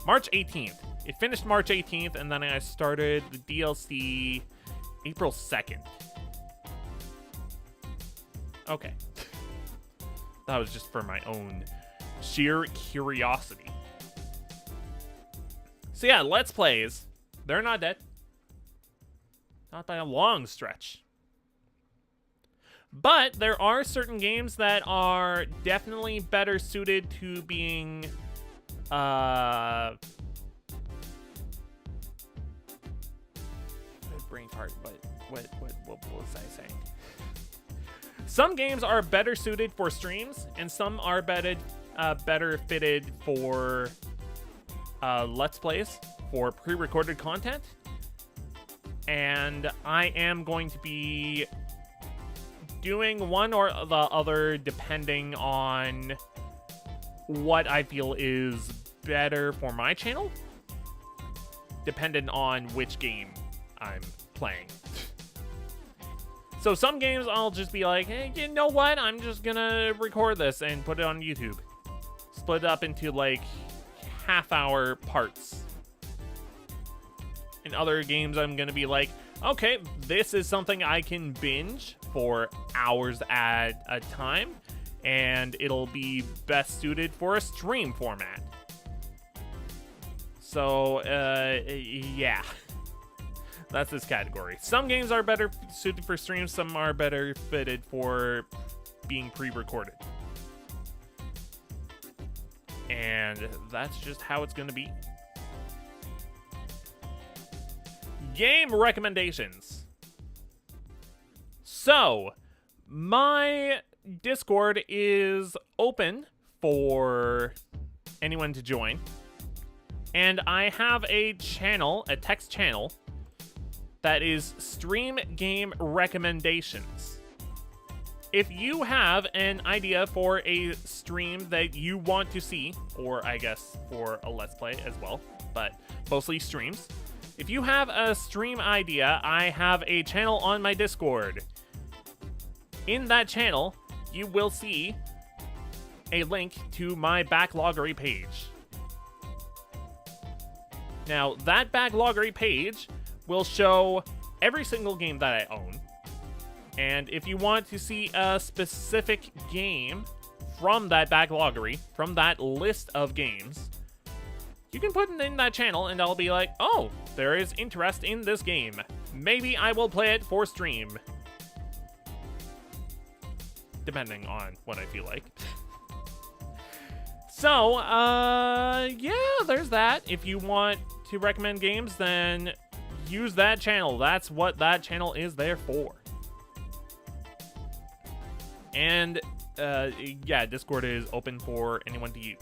18th. It finished March 18th, and then I started the DLC April 2nd. Okay. That was just for my own sheer curiosity. So yeah, Let's Plays. They're not dead. Not by a long stretch. But there are certain games that are definitely better suited to being brain fart, what was I saying? Some games are better suited for streams, and some are better fitted for Let's Plays, for pre-recorded content. And I am going to be doing one or the other depending on what I feel is better for my channel, dependent on which game I'm playing. So some games I'll just be like, hey, you know what? I'm just gonna record this and put it on YouTube. Split it up into like half-hour parts. In other games, I'm gonna be like, okay, this is something I can binge for hours at a time, and it'll be best suited for a stream format. So, yeah. That's this category. Some games are better suited for streams, some are better fitted for being pre-recorded. And that's just how it's gonna be. Game recommendations. So, my Discord is open for anyone to join. And I have a channel, a text channel, that is Stream Game Recommendations. If you have an idea for a stream that you want to see, or I guess for a Let's Play as well, but mostly streams. If you have a stream idea, I have a channel on my Discord. In that channel, you will see a link to my backloggery page. Now, that backloggery page will show every single game that I own, And if you want to see a specific game from that backloggery, from that list of games, you can put it in that channel and I'll be like, oh, there is interest in this game. Maybe I will play it for stream. Depending on what I feel like. So, yeah, there's that. If you want to recommend games, then use that channel. That's what that channel is there for. And, yeah, Discord is open for anyone to use.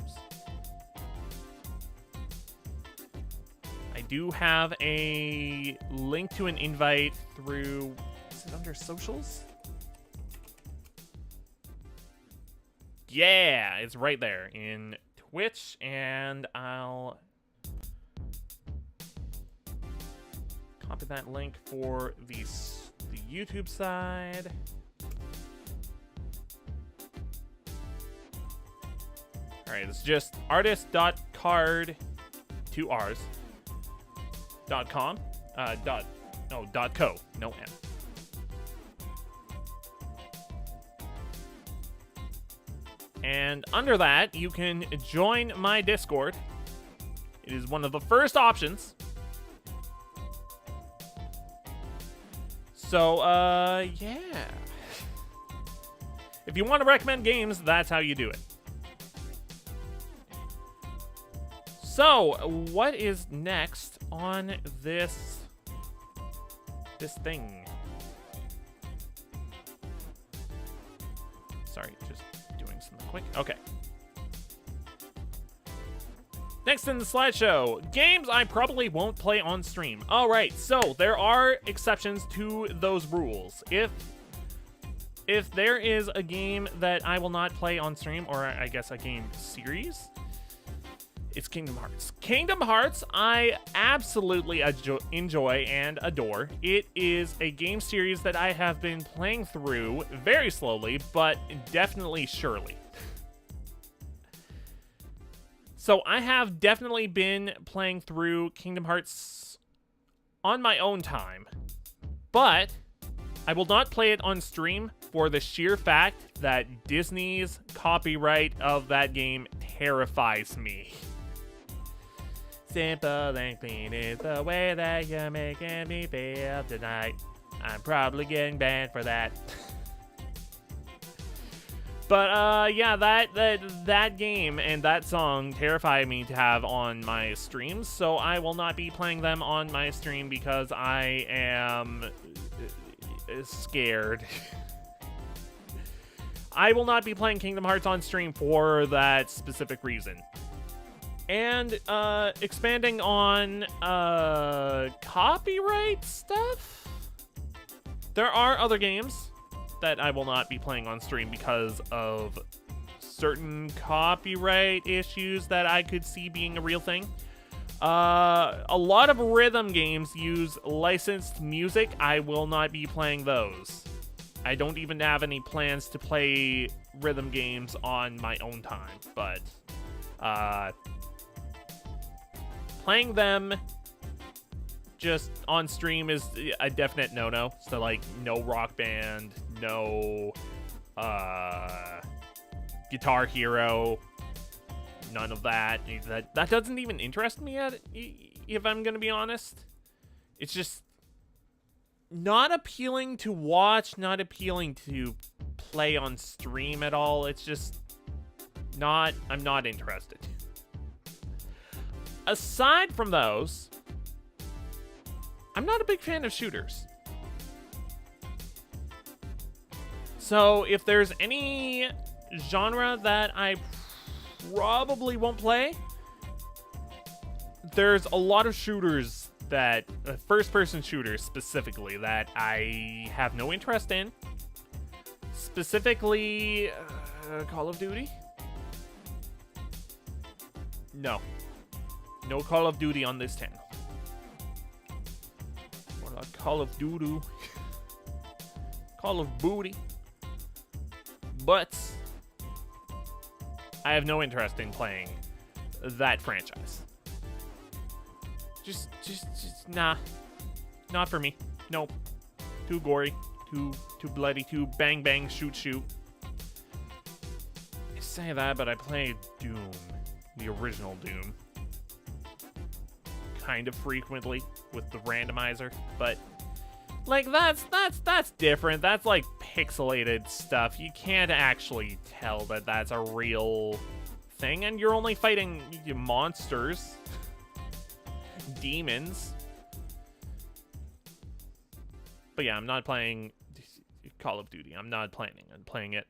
I do have a link to an invite through, is it under socials? Yeah, it's right there in Twitch, and I'll copy that link for the YouTube side. All right, it's just artist.card, 2 R's, .com, .co, no M. And under that, you can join my Discord. It is one of the first options. So, yeah. If you want to recommend games, that's how you do it. So, what is next on this thing? Sorry, just doing something quick. Okay. Next in the slideshow, games I probably won't play on stream. All right, so there are exceptions to those rules. If there is a game that I will not play on stream, or I guess a game series, it's Kingdom Hearts. Kingdom Hearts, I absolutely enjoy and adore. It is a game series that I have been playing through very slowly, but definitely surely. So I have definitely been playing through Kingdom Hearts on my own time, but I will not play it on stream for the sheer fact that Disney's copyright of that game terrifies me. Simple and clean is the way that you're making me feel tonight. I'm probably getting banned for that. But yeah, that game and that song terrify me to have on my streams, so I will not be playing them on my stream because I am scared. I will not be playing Kingdom Hearts on stream for that specific reason. And expanding on copyright stuff, there are other games that I will not be playing on stream because of certain copyright issues that I could see being a real thing. A lot of rhythm games use licensed music. I will not be playing those. I don't even have any plans to play rhythm games on my own time, but playing them just on stream is a definite no-no. So, like, no Rock Band, no Guitar Hero, none of that. That doesn't even interest me yet, if I'm gonna be honest. It's just not appealing to watch, not appealing to play on stream at all. It's just not, I'm not interested. Aside from those, I'm not a big fan of shooters. So if there's any genre that I probably won't play, there's a lot of shooters that, first-person shooters specifically, that I have no interest in. Specifically, Call of Duty? No. No Call of Duty on this channel. Or like Call of Duty. Call of Booty. But I have no interest in playing that franchise. Just nah. Not for me. Nope. Too gory. Too bloody, too bang bang, shoot shoot. I say that, but I played Doom, the original Doom, kind of frequently with the randomizer, but like that's different. That's like pixelated stuff. You can't actually tell that that's a real thing, and you're only fighting monsters, demons. But yeah, I'm not playing Call of Duty. I'm not planning on playing it.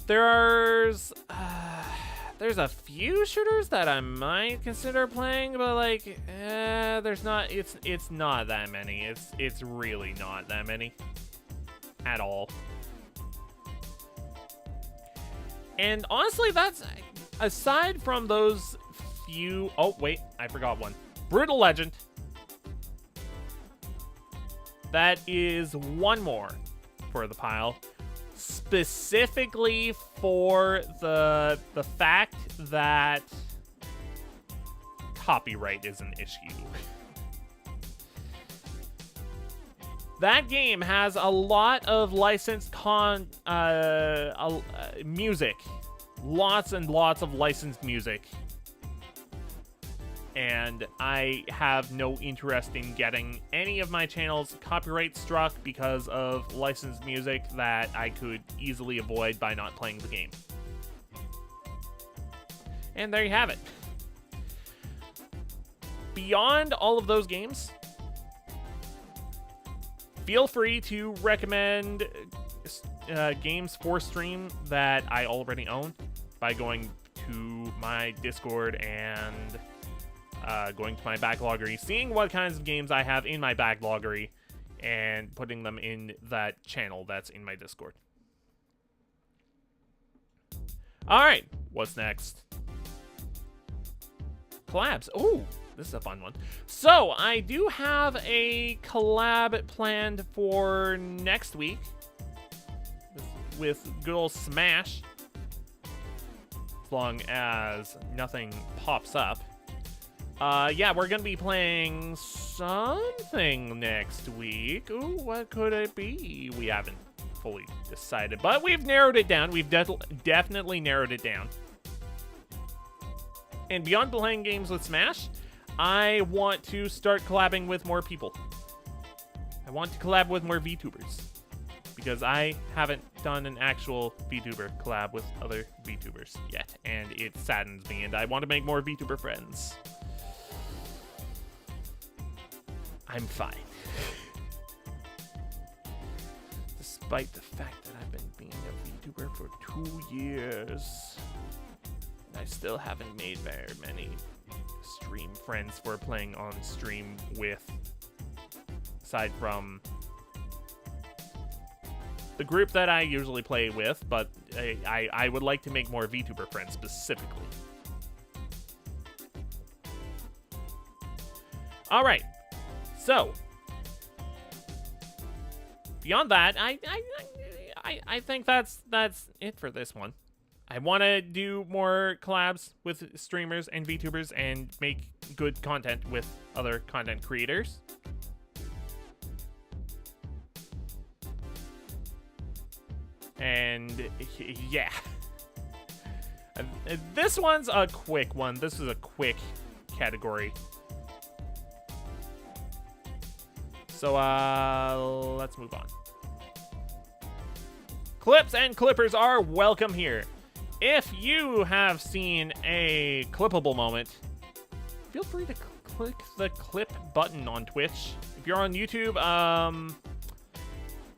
There's a few shooters that I might consider playing, but like, there's not. It's not that many. It's really not that many at all. And honestly, that's aside from those few. Oh wait, I forgot one. Brutal Legend. That is one more for the pile, specifically for the fact that copyright is an issue. That game has a lot of licensed music, lots and lots of licensed music. And I have no interest in getting any of my channels copyright struck because of licensed music that I could easily avoid by not playing the game. And there you have it. Beyond all of those games, feel free to recommend games for stream that I already own by going to my Discord and going to my backloggery, seeing what kinds of games I have in my backloggery, and putting them in that channel that's in my Discord. Alright, what's next? Collabs. Oh, this is a fun one. So, I do have a collab planned for next week with good old Smash, as long as nothing pops up. Yeah, we're gonna be playing something next week. Ooh, what could it be? We haven't fully decided, but we've narrowed it down. We've definitely narrowed it down. And beyond playing games with Smash, I want to start collabing with more people. I want to collab with more VTubers, because I haven't done an actual VTuber collab with other VTubers yet, and it saddens me, and I want to make more VTuber friends. I'm fine. Despite the fact that I've been being a VTuber for 2 years, I still haven't made very many stream friends for playing on stream with, aside from the group that I usually play with, but I would like to make more VTuber friends specifically. Alright. So, beyond that, I think that's it for this one. I want to do more collabs with streamers and VTubers and make good content with other content creators. And yeah. This one's a quick one. This is a quick category. So, let's move on. Clips and clippers are welcome here. If you have seen a clippable moment, feel free to click the clip button on Twitch. If you're on YouTube,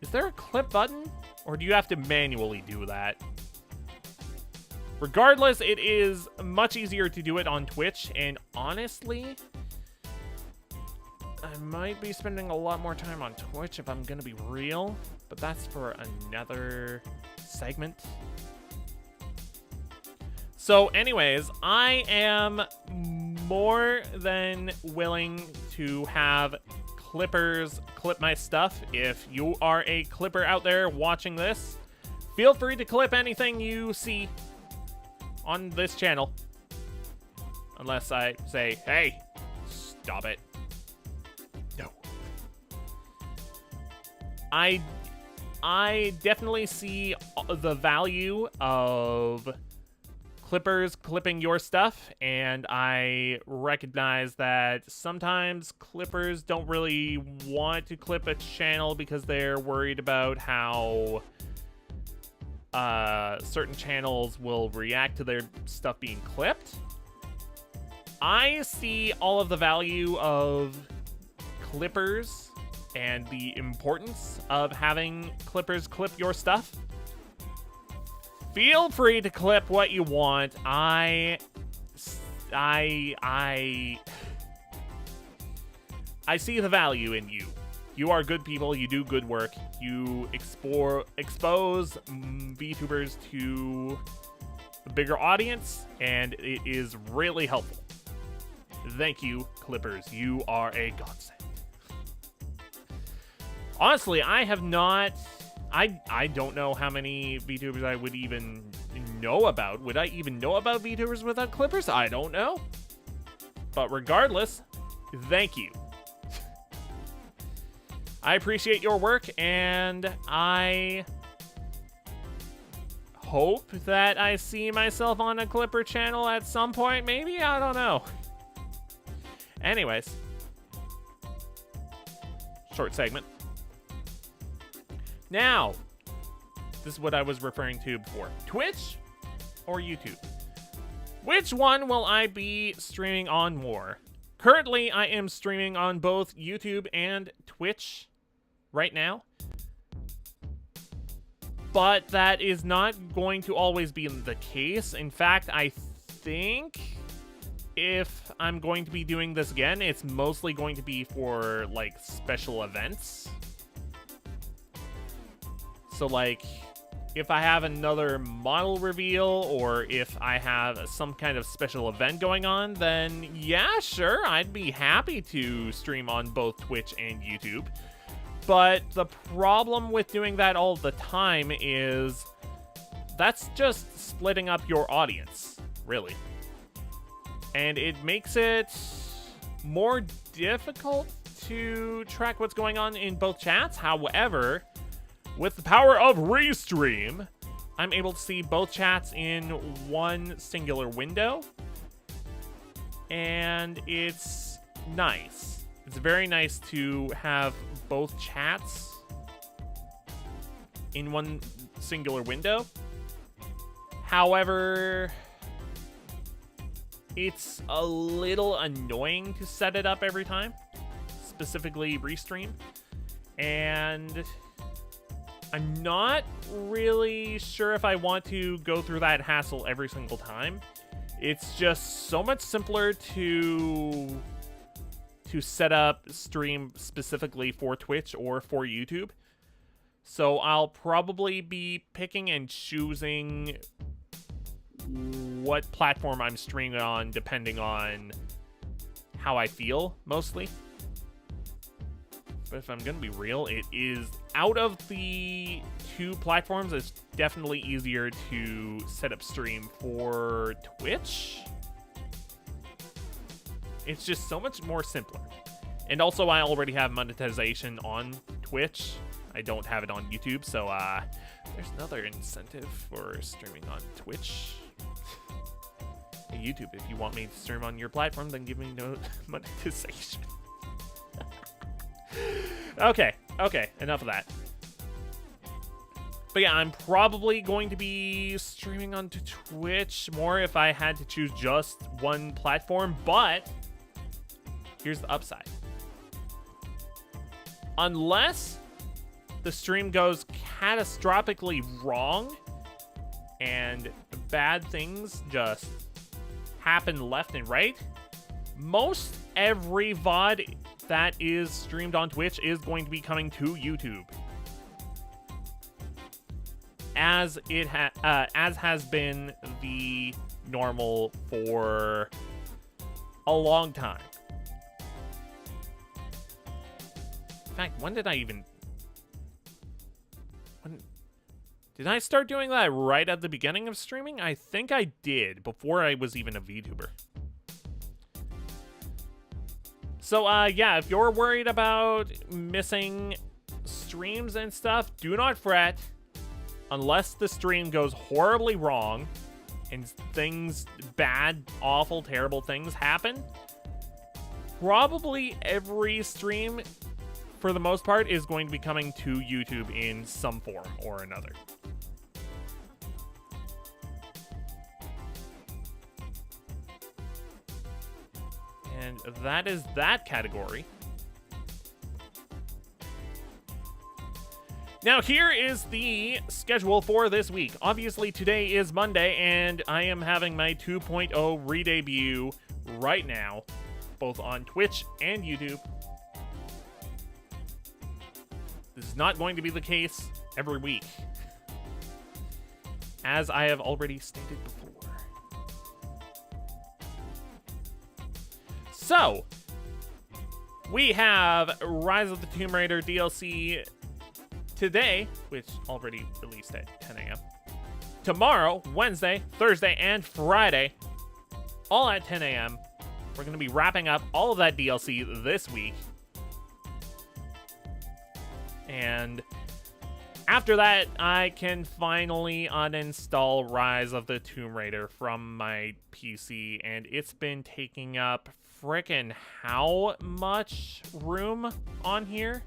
is there a clip button? Or do you have to manually do that? Regardless, it is much easier to do it on Twitch, and honestly, I might be spending a lot more time on Twitch if I'm gonna be real, but that's for another segment. So anyways, I am more than willing to have clippers clip my stuff. If you are a clipper out there watching this, feel free to clip anything you see on this channel. Unless I say, hey, stop it. I definitely see the value of clippers clipping your stuff, and I recognize that sometimes clippers don't really want to clip a channel because they're worried about how certain channels will react to their stuff being clipped. I see all of the value of clippers and the importance of having clippers clip your stuff. Feel free to clip what you want. I see the value in you. You are good people. You do good work. You expose VTubers to a bigger audience, and it is really helpful. Thank you, clippers. You are a godsend. Honestly, I have not... I don't know how many VTubers I would even know about. Would I even know about VTubers without clippers? I don't know. But regardless, thank you. I appreciate your work, and I hope that I see myself on a clipper channel at some point, maybe? I don't know. Anyways. Short segment. Now, this is what I was referring to before. Twitch or YouTube? Which one will I be streaming on more? Currently, I am streaming on both YouTube and Twitch right now. But that is not going to always be the case. In fact, I think if I'm going to be doing this again, it's mostly going to be for, like, special events. So, like, if I have another model reveal or if I have some kind of special event going on, then yeah, sure, I'd be happy to stream on both Twitch and YouTube. But the problem with doing that all the time is that's just splitting up your audience, really. And it makes it more difficult to track what's going on in both chats. However, with the power of Restream, I'm able to see both chats in one singular window. And it's nice. It's very nice to have both chats in one singular window. However, it's a little annoying to set it up every time, specifically Restream. And I'm not really sure if I want to go through that hassle every single time. It's just so much simpler to set up stream specifically for Twitch or for YouTube. So I'll probably be picking and choosing what platform I'm streaming on depending on how I feel, mostly. But if I'm gonna be real, it is out of the two platforms, it's definitely easier to set up stream for Twitch. It's just so much more simpler. And also, I already have monetization on Twitch. I don't have it on YouTube, so there's another incentive for streaming on Twitch. Hey, YouTube, if you want me to stream on your platform, then give me no monetization. Okay, enough of that. But yeah, I'm probably going to be streaming on Twitch more if I had to choose just one platform, but here's the upside. Unless the stream goes catastrophically wrong and bad things just happen left and right, most every VOD that is streamed on Twitch is going to be coming to YouTube, as has been the normal for a long time. In fact, when did I start doing that right at the beginning of streaming? I think I did, before I was even a VTuber. So, yeah, if you're worried about missing streams and stuff, do not fret. Unless the stream goes horribly wrong and things, bad, awful, terrible things happen, probably every stream, for the most part, is going to be coming to YouTube in some form or another. And that is that category. Now, here is the schedule for this week. Obviously, today is Monday, and I am having my 2.0 re-debut right now, both on Twitch and YouTube. This is not going to be the case every week, as I have already stated before. So, we have Rise of the Tomb Raider DLC today, which already released at 10 a.m. Tomorrow, Wednesday, Thursday, and Friday, all at 10 a.m. We're going to be wrapping up all of that DLC this week. And after that, I can finally uninstall Rise of the Tomb Raider from my PC, and it's been taking up frickin' how much room on here?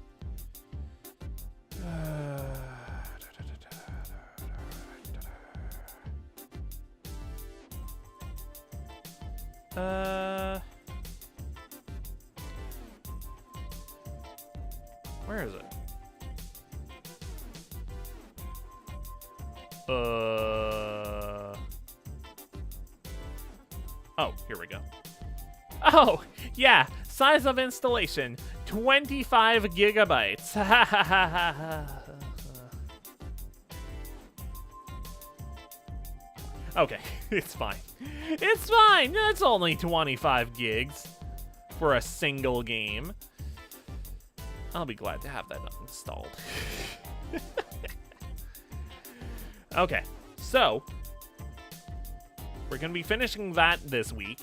Where is it? Oh, here we go. Oh, yeah, size of installation, 25 gigabytes. Okay, it's fine. It's fine. It's only 25 gigs for a single game. I'll be glad to have that installed. Okay, so we're going to be finishing that this week.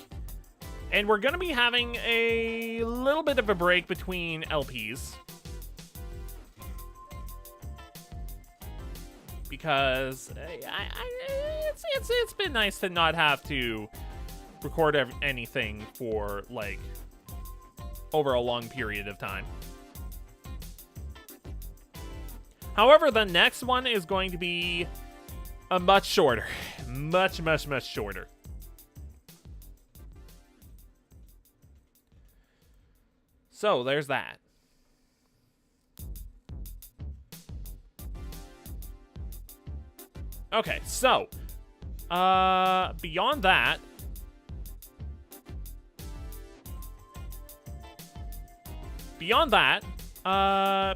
And we're going to be having a little bit of a break between LPs. Because it's been nice to not have to record anything for, like, over a long period of time. However, the next one is going to be a much shorter. Much, much, much shorter. So, there's that. Okay, so, beyond that,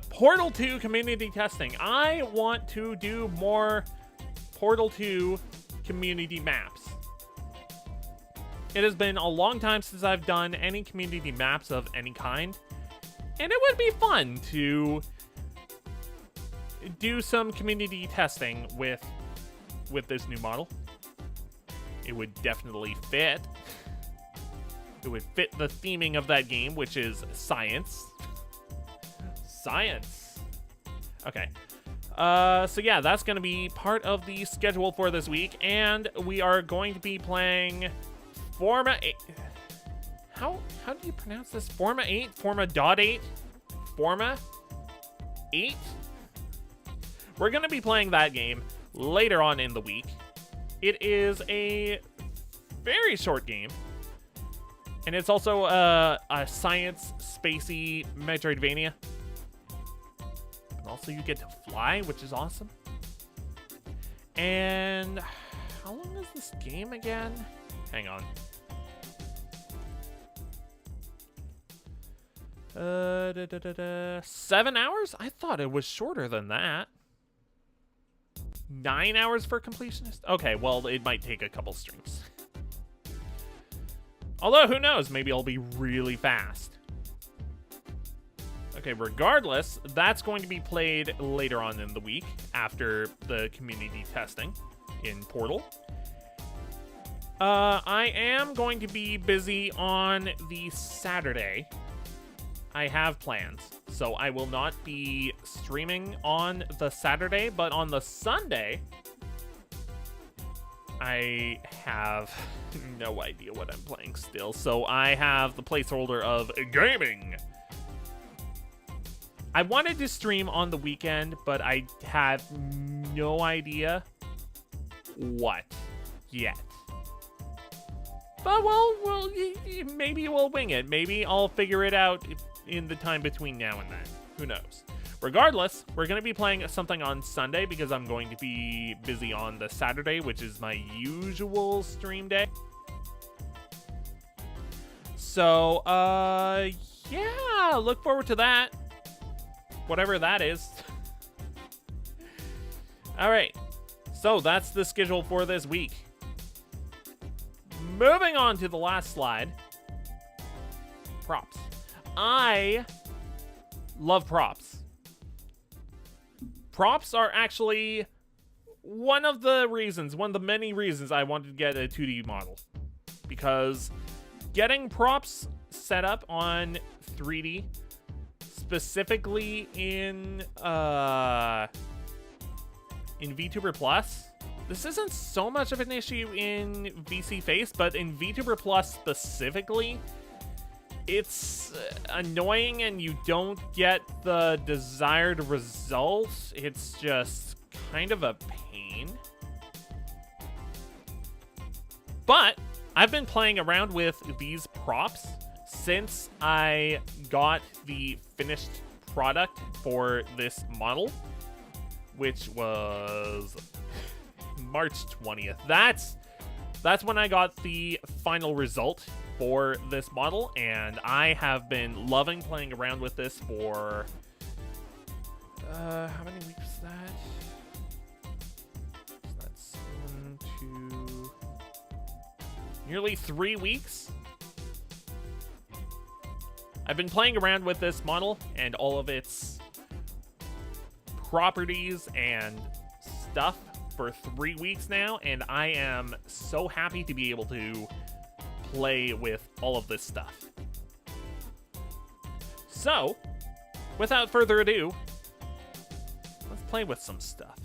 Portal 2 community testing. I want to do more Portal 2 community maps. It has been a long time since I've done any community maps of any kind, and it would be fun to do some community testing with this new model. It would definitely fit. It would fit the theming of that game, which is science. Science. Okay. So yeah, that's going to be part of the schedule for this week, and we are going to be playing Forma 8. How do you pronounce this? Forma 8? Forma.8? Forma 8? We're going to be playing that game later on in the week. It is a very short game, and it's also a science spacey Metroidvania. And also you get to fly, which is awesome. And how long is this game again? Hang on. 7 hours? I thought it was shorter than that. 9 hours for completionist? Okay, well, it might take a couple streams. Although, who knows? Maybe I'll be really fast. Okay, regardless, that's going to be played later on in the week after the community testing in Portal. I am going to be busy on the Saturday. I have plans. So I will not be streaming on the Saturday, but on the Sunday, I have no idea what I'm playing still. So I have the placeholder of gaming. I wanted to stream on the weekend, but I have no idea what yet. But maybe we'll wing it. Maybe I'll figure it out in the time between now and then. Who knows? Regardless, we're going to be playing something on Sunday because I'm going to be busy on the Saturday, which is my usual stream day. So, yeah, look forward to that. Whatever that is. All right. So that's the schedule for this week. Moving on to the last slide. Props. I love props. Props are actually one of the many reasons I wanted to get a 2D model. Because getting props set up on 3D, specifically in Vtuber Plus, this isn't so much of an issue in VC Face, but in Vtuber Plus specifically, it's annoying and you don't get the desired results. It's just kind of a pain. But I've been playing around with these props since I got the finished product for this model, which was March 20th. That's when I got the final result for this model, and I have been loving playing around with this for how many weeks is that? So that's 1, 2, nearly 3 weeks. I've been playing around with this model and all of its properties and stuff for 3 weeks now, and I am so happy to be able to play with all of this stuff. So, without further ado, let's play with some stuff.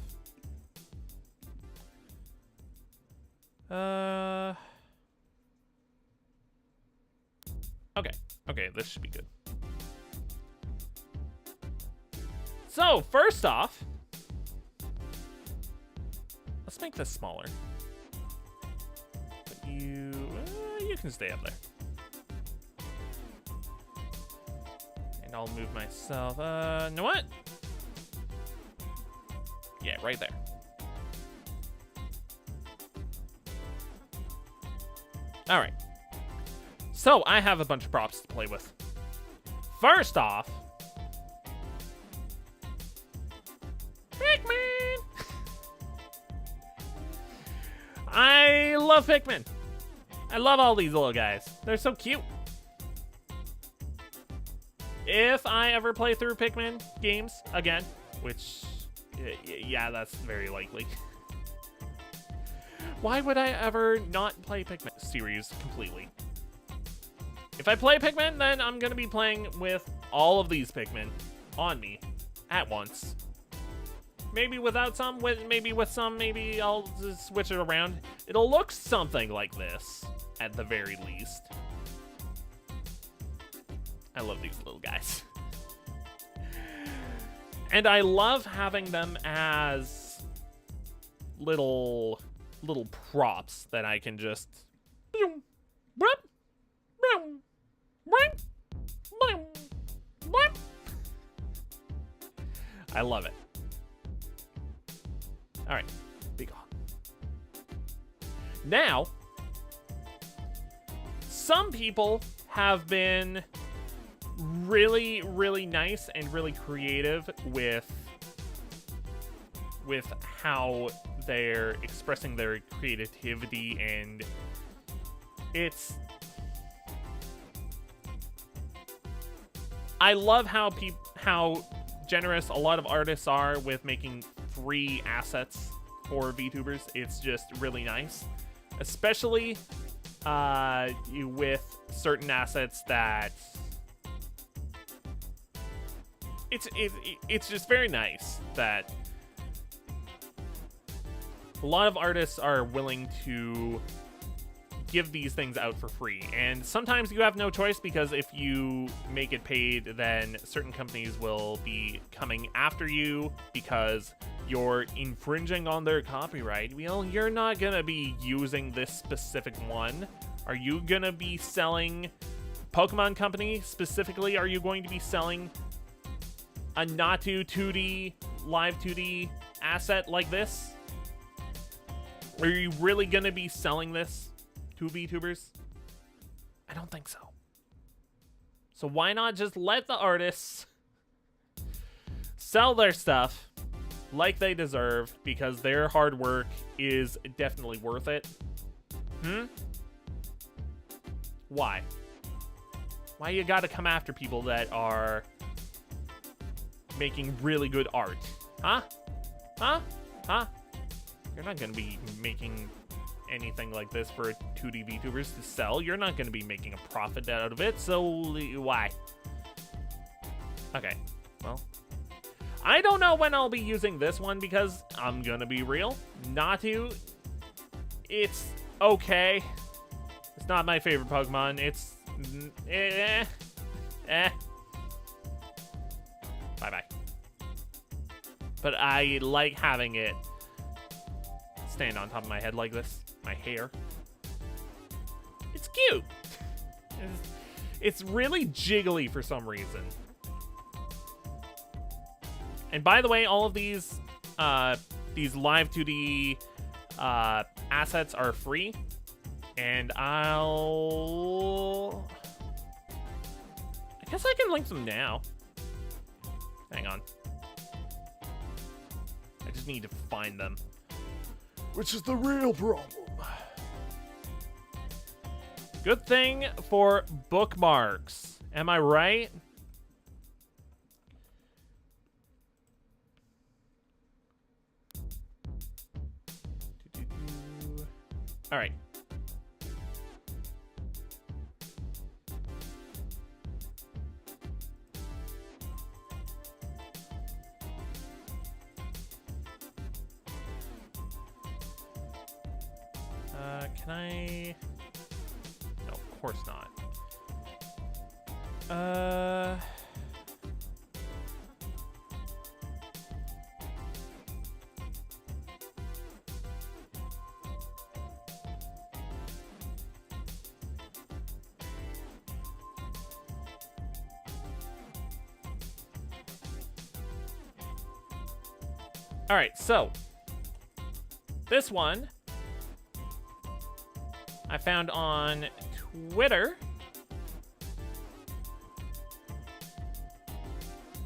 Okay, this should be good. So, first off, let's make this smaller. But you can stay up there. And I'll move myself. You know what? Yeah, right there. All right. So, I have a bunch of props to play with. First off, Pikmin! I love Pikmin. I love all these little guys. They're so cute. If I ever play through Pikmin games again, which, yeah, that's very likely. Why would I ever not play Pikmin series completely? If I play Pikmin, then I'm going to be playing with all of these Pikmin on me at once. Maybe without some, maybe with some, maybe I'll just switch it around. It'll look something like this, at the very least. I love these little guys. And I love having them as little props that I can just... I love it. All right, be gone. Now, some people have been really, really nice and really creative with how they're expressing their creativity, and I love how generous a lot of artists are with making free assets for VTubers. It's just really nice, especially with certain assets that it's just very nice that a lot of artists are willing to give these things out for free. And sometimes you have no choice, because if you make it paid, then certain companies will be coming after you because you're infringing on their copyright. Well, you're not gonna be using this specific one. Are you gonna be selling, Pokemon Company specifically, are you going to be selling a Natu 2D, live 2D asset like this? Are you really gonna be selling this to VTubers? I don't think so. So why not just let the artists sell their stuff like they deserve, because their hard work is definitely worth it? Why? Why you gotta come after people that are making really good art? Huh? You're not gonna be making anything like this for 2D VTubers to sell. You're not gonna be making a profit out of it, so why? Okay, well, I don't know when I'll be using this one, because I'm gonna be real, Natu, it's okay. It's not my favorite Pokemon. It's bye-bye. But I like having it stand on top of my head like this. My hair. It's cute. It's really jiggly for some reason. And by the way, all of these live 2D assets are free. And I guess I can link them now. Hang on. I just need to find them, which is the real problem. Good thing for bookmarks. Am I right? All right. Can I? No, of course not. All right, so this one I found on Twitter.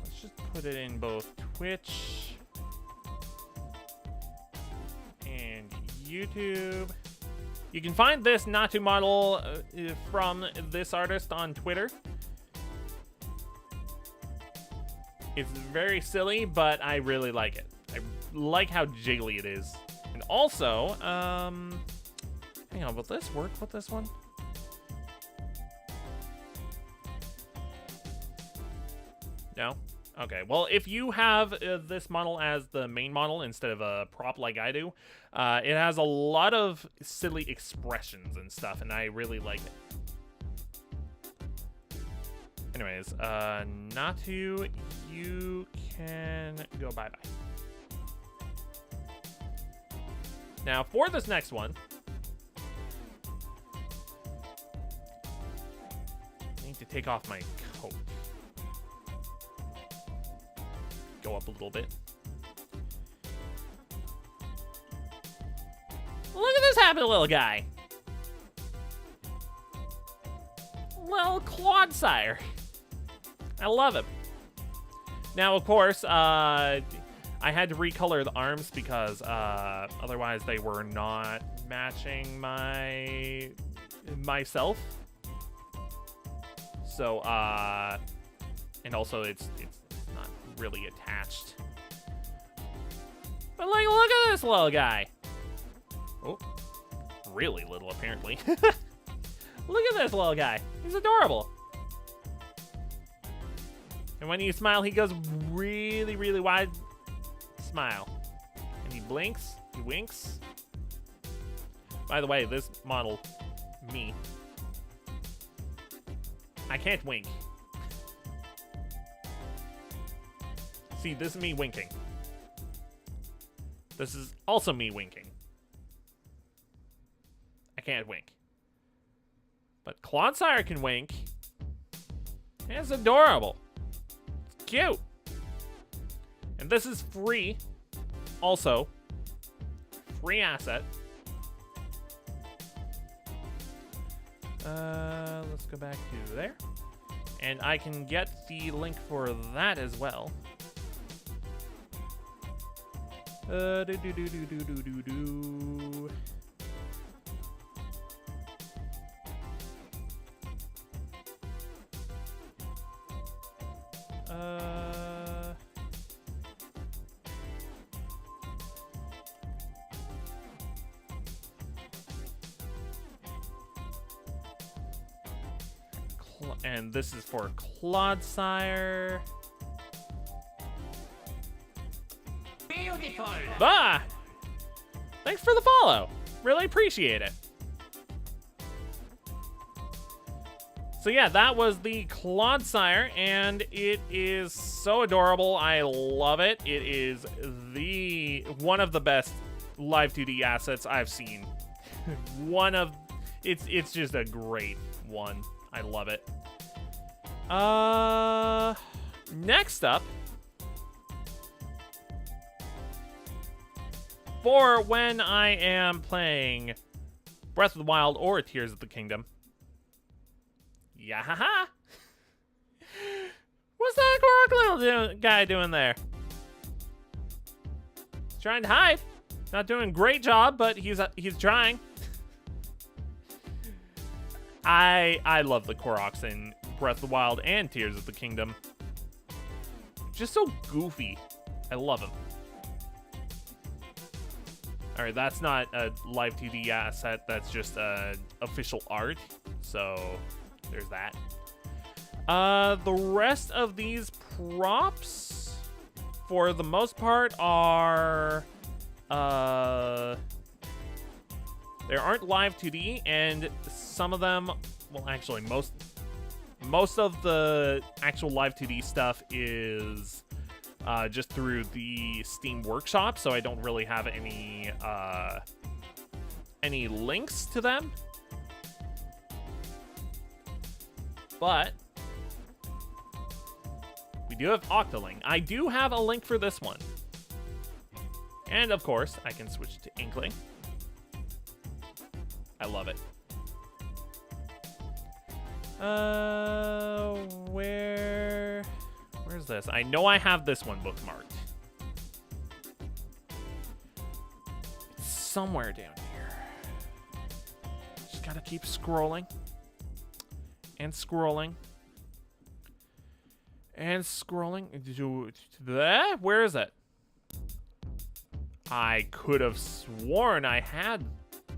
Let's just put it in both Twitch and YouTube. You can find this Natu model from this artist on Twitter. It's very silly, but I really like it. I like how jiggly it is. And also, hang on, will this work with this one? No? Okay, well, if you have this model as the main model instead of a prop like I do, it has a lot of silly expressions and stuff, and I really like it. Anyways, Natu, you can go bye-bye. Now, for this next one, I need to take off my coat. Go up a little bit. Look at this happy little guy. Little Clodsire. I love him. Now, of course, I had to recolor the arms because otherwise they were not matching myself. So, and also it's not really attached. But like, look at this little guy. Oh, really little apparently. Look at this little guy. He's adorable. And when you smile, he goes really, really wide. Smile. And he blinks. He winks. By the way, this model, me, I can't wink. See, this is me winking. This is also me winking. I can't wink. But Clodsire can wink. And it's adorable. It's cute. And this is free. Also, free asset. Let's go back to there. And I can get the link for that as well. Do. And this is for Clodsire. Beautiful. Ah! Thanks for the follow. Really appreciate it. So yeah, that was the Clodsire, and it is so adorable. I love it. It is one of the best live 2D assets I've seen. It's just a great one. I love it. Next up, for when I am playing Breath of the Wild or Tears of the Kingdom. Yeah. What's that Korok little guy doing there? He's trying to hide. Not doing a great job, but he's trying. I love the Koroks in Breath of the Wild and Tears of the Kingdom. Just so goofy. I love him. Alright, that's not a live 2D asset. That's just official art. So, there's that. The rest of these props, for the most part, are... There aren't live 2D, and some of them, well, actually, most of the actual live 2D stuff is just through the Steam Workshop, so I don't really have any links to them. But we do have Octoling. I do have a link for this one. And of course, I can switch to Inkling. I love it. Where's this? I know I have this one bookmarked. It's somewhere down here. Just gotta keep scrolling. And scrolling. And scrolling. Where is it? I could have sworn I had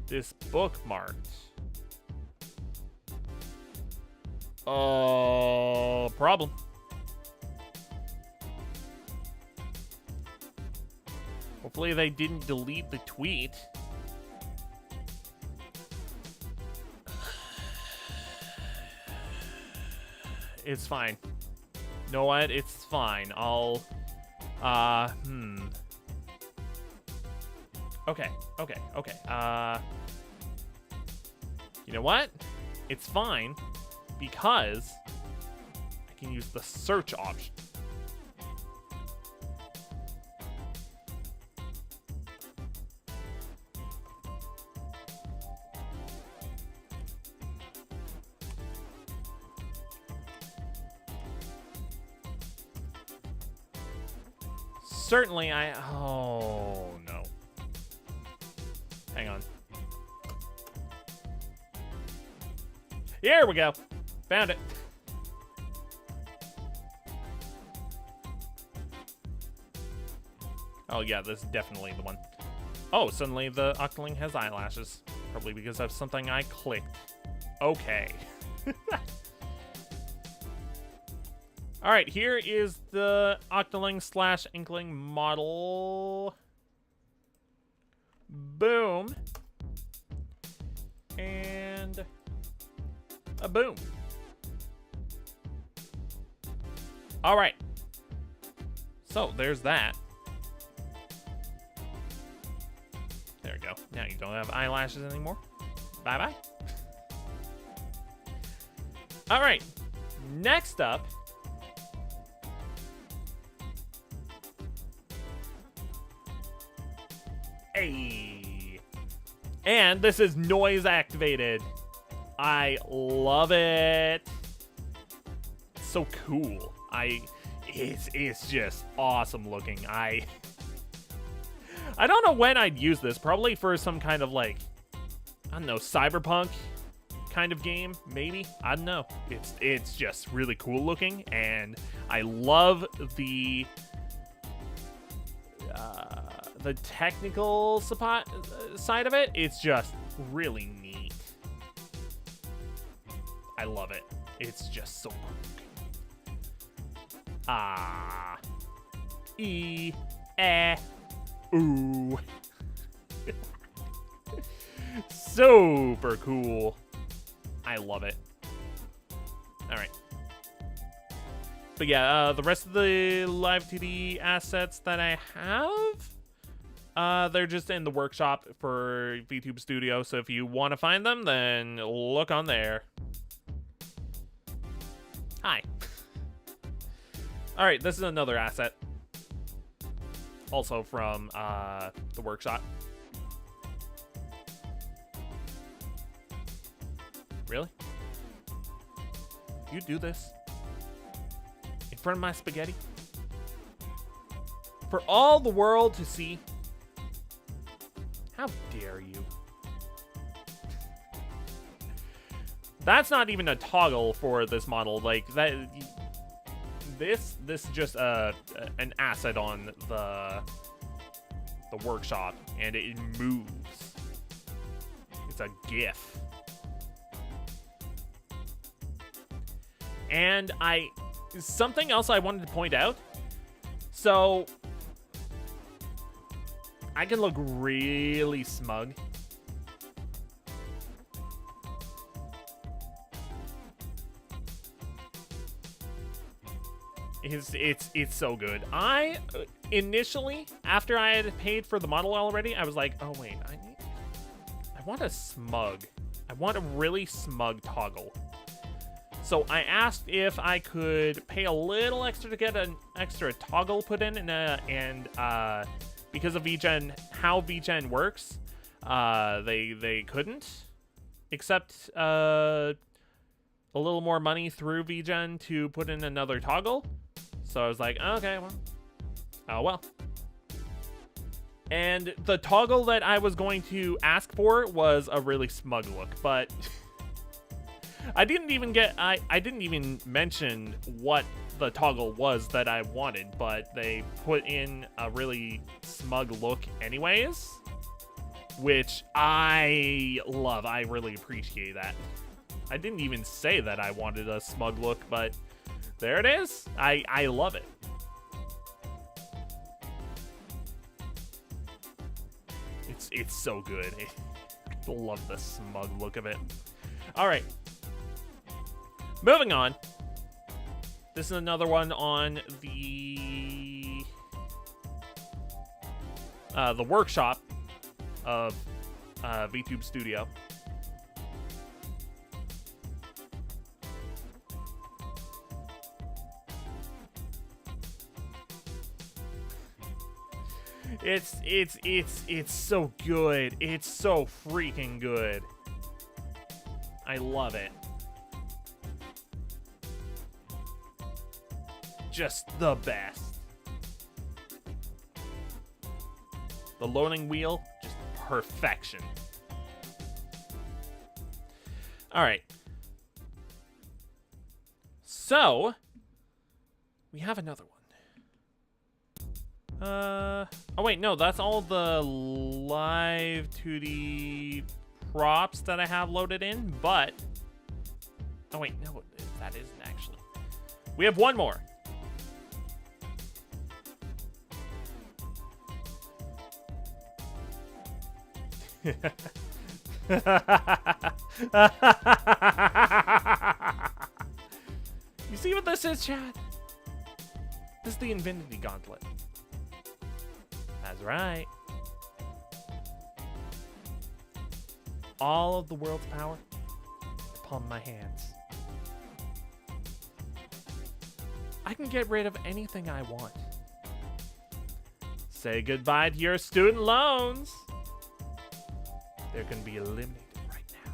this bookmarked. Oh, problem. Hopefully they didn't delete the tweet. It's fine. You know what? It's fine. I'll... Okay. You know what? It's fine, because I can use the search option. Certainly oh no. Hang on. Here we go. Found it. Oh yeah, this is definitely the one. Oh, suddenly the Octoling has eyelashes. Probably because of something I clicked. Okay. All right, here is the Octoling / Inkling model. Boom. And a boom. All right. So there's that. There we go. Now you don't have eyelashes anymore. Bye-bye. All right. Next up. Hey. And this is noise activated. I love it. It's so cool. It's just awesome looking. I don't know when I'd use this. Probably for some kind of like, I don't know, cyberpunk kind of game, maybe. I don't know. It's just really cool looking, and I love the technical side of it. It's just really neat. I love it. It's just so cool. Ah. E. Eh. Ooh. Super cool. I love it. Alright. But yeah, the rest of the live 2D assets that I have, they're just in the workshop for Vtuber Studio, so if you want to find them, then look on there. Hi. Alright, this is another asset. Also from the workshop. Really? You do this? In front of my spaghetti? For all the world to see? How dare you? That's not even a toggle for this model. Like, that... This is just an asset on the workshop, and it moves. It's a GIF. And something else I wanted to point out. So I can look really smug. It's so good. I initially, after I had paid for the model already, I was like, oh wait, I want a smug. I want a really smug toggle. So I asked if I could pay a little extra to get an extra toggle put in, and because of VGen, how VGen works, they couldn't accept a little more money through VGen to put in another toggle. So I was like, okay, well, oh well. And the toggle that I was going to ask for was a really smug look, but I didn't even mention what the toggle was that I wanted, but they put in a really smug look anyways, which I love. I really appreciate that. I didn't even say that I wanted a smug look, but there it is. I love it. It's so good. I love the smug look of it. All right. Moving on. This is another one on the workshop of Vtuber Studio. It's so good. It's so freaking good. I love it. Just the best. The loading wheel, just perfection. All right. So, we have another one. Oh wait, no, that's all the live 2D props that I have loaded in, but... Oh wait, no, that isn't actually. We have one more. You see what this is, Chad? This is the Infinity Gauntlet. That's right. All of the world's power upon my hands. I can get rid of anything I want. Say goodbye to your student loans. They're going to be eliminated right now.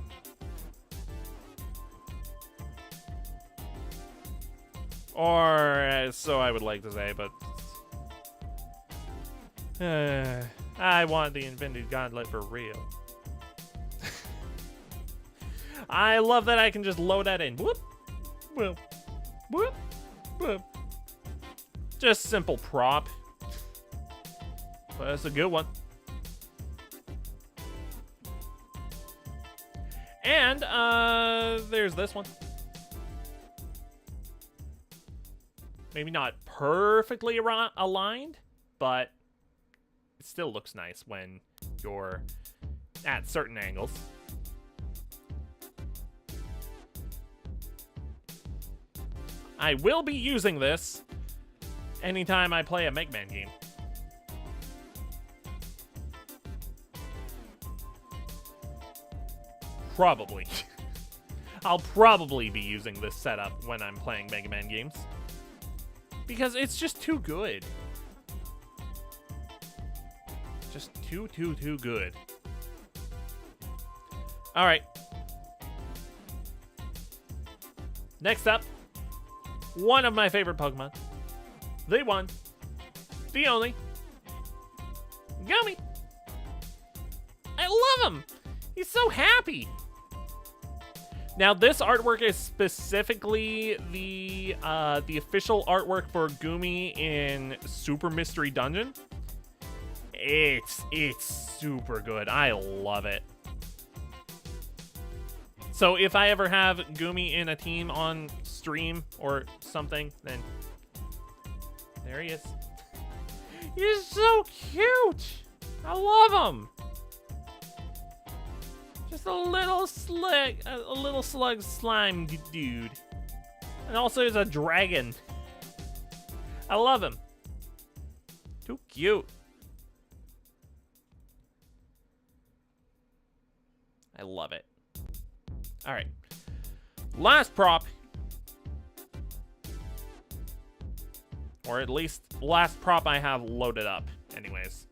Or so I would like to say, but I want the Infinity Gauntlet for real. I love that I can just load that in. Whoop, whoop, whoop, whoop. Just simple prop. But that's a good one. And there's this one. Maybe not perfectly aligned, but it still looks nice when you're at certain angles. I will be using this anytime I play a Mega Man game. Probably. I'll probably be using this setup when I'm playing Mega Man games. Because it's just too good. Just too good. Alright. Next up, one of my favorite Pokemon. The one. The only. Gummy. I love him. He's so happy. Now, this artwork is specifically the official artwork for Gumi in Super Mystery Dungeon. It's super good. I love it. So if I ever have Gumi in a team on stream or something, then there he is. He's so cute. I love him. Just a little slug slime dude. And also he's a dragon. I love him. Too cute. I love it. All right. Last prop. Or at least last prop I have loaded up. Anyways.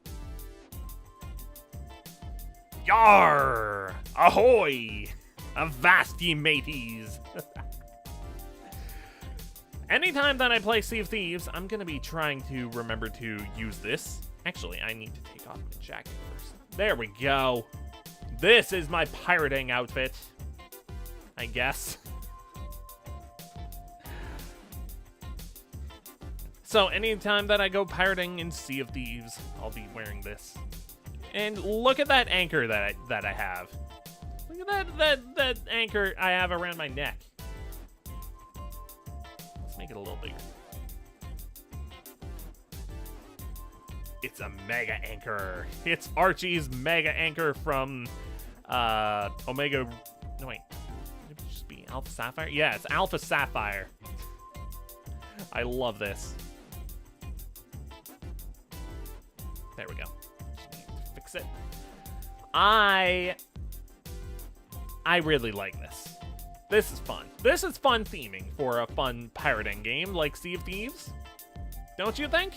Yar! Ahoy! Avast ye mateys! Anytime that I play Sea of Thieves, I'm gonna be trying to remember to use this. Actually, I need to take off my jacket first. There we go. This is my pirating outfit. I guess. So anytime that I go pirating in Sea of Thieves, I'll be wearing this. And look at that anchor that I have. Look at that anchor I have around my neck. Let's make it a little bigger. It's a mega anchor. It's Archie's mega anchor from Omega. No wait, would it just be Alpha Sapphire? Yeah, it's Alpha Sapphire. I love this. There we go. Fix it. I really like this. This is fun. This is fun theming for a fun pirating game like Sea of Thieves. Don't you think?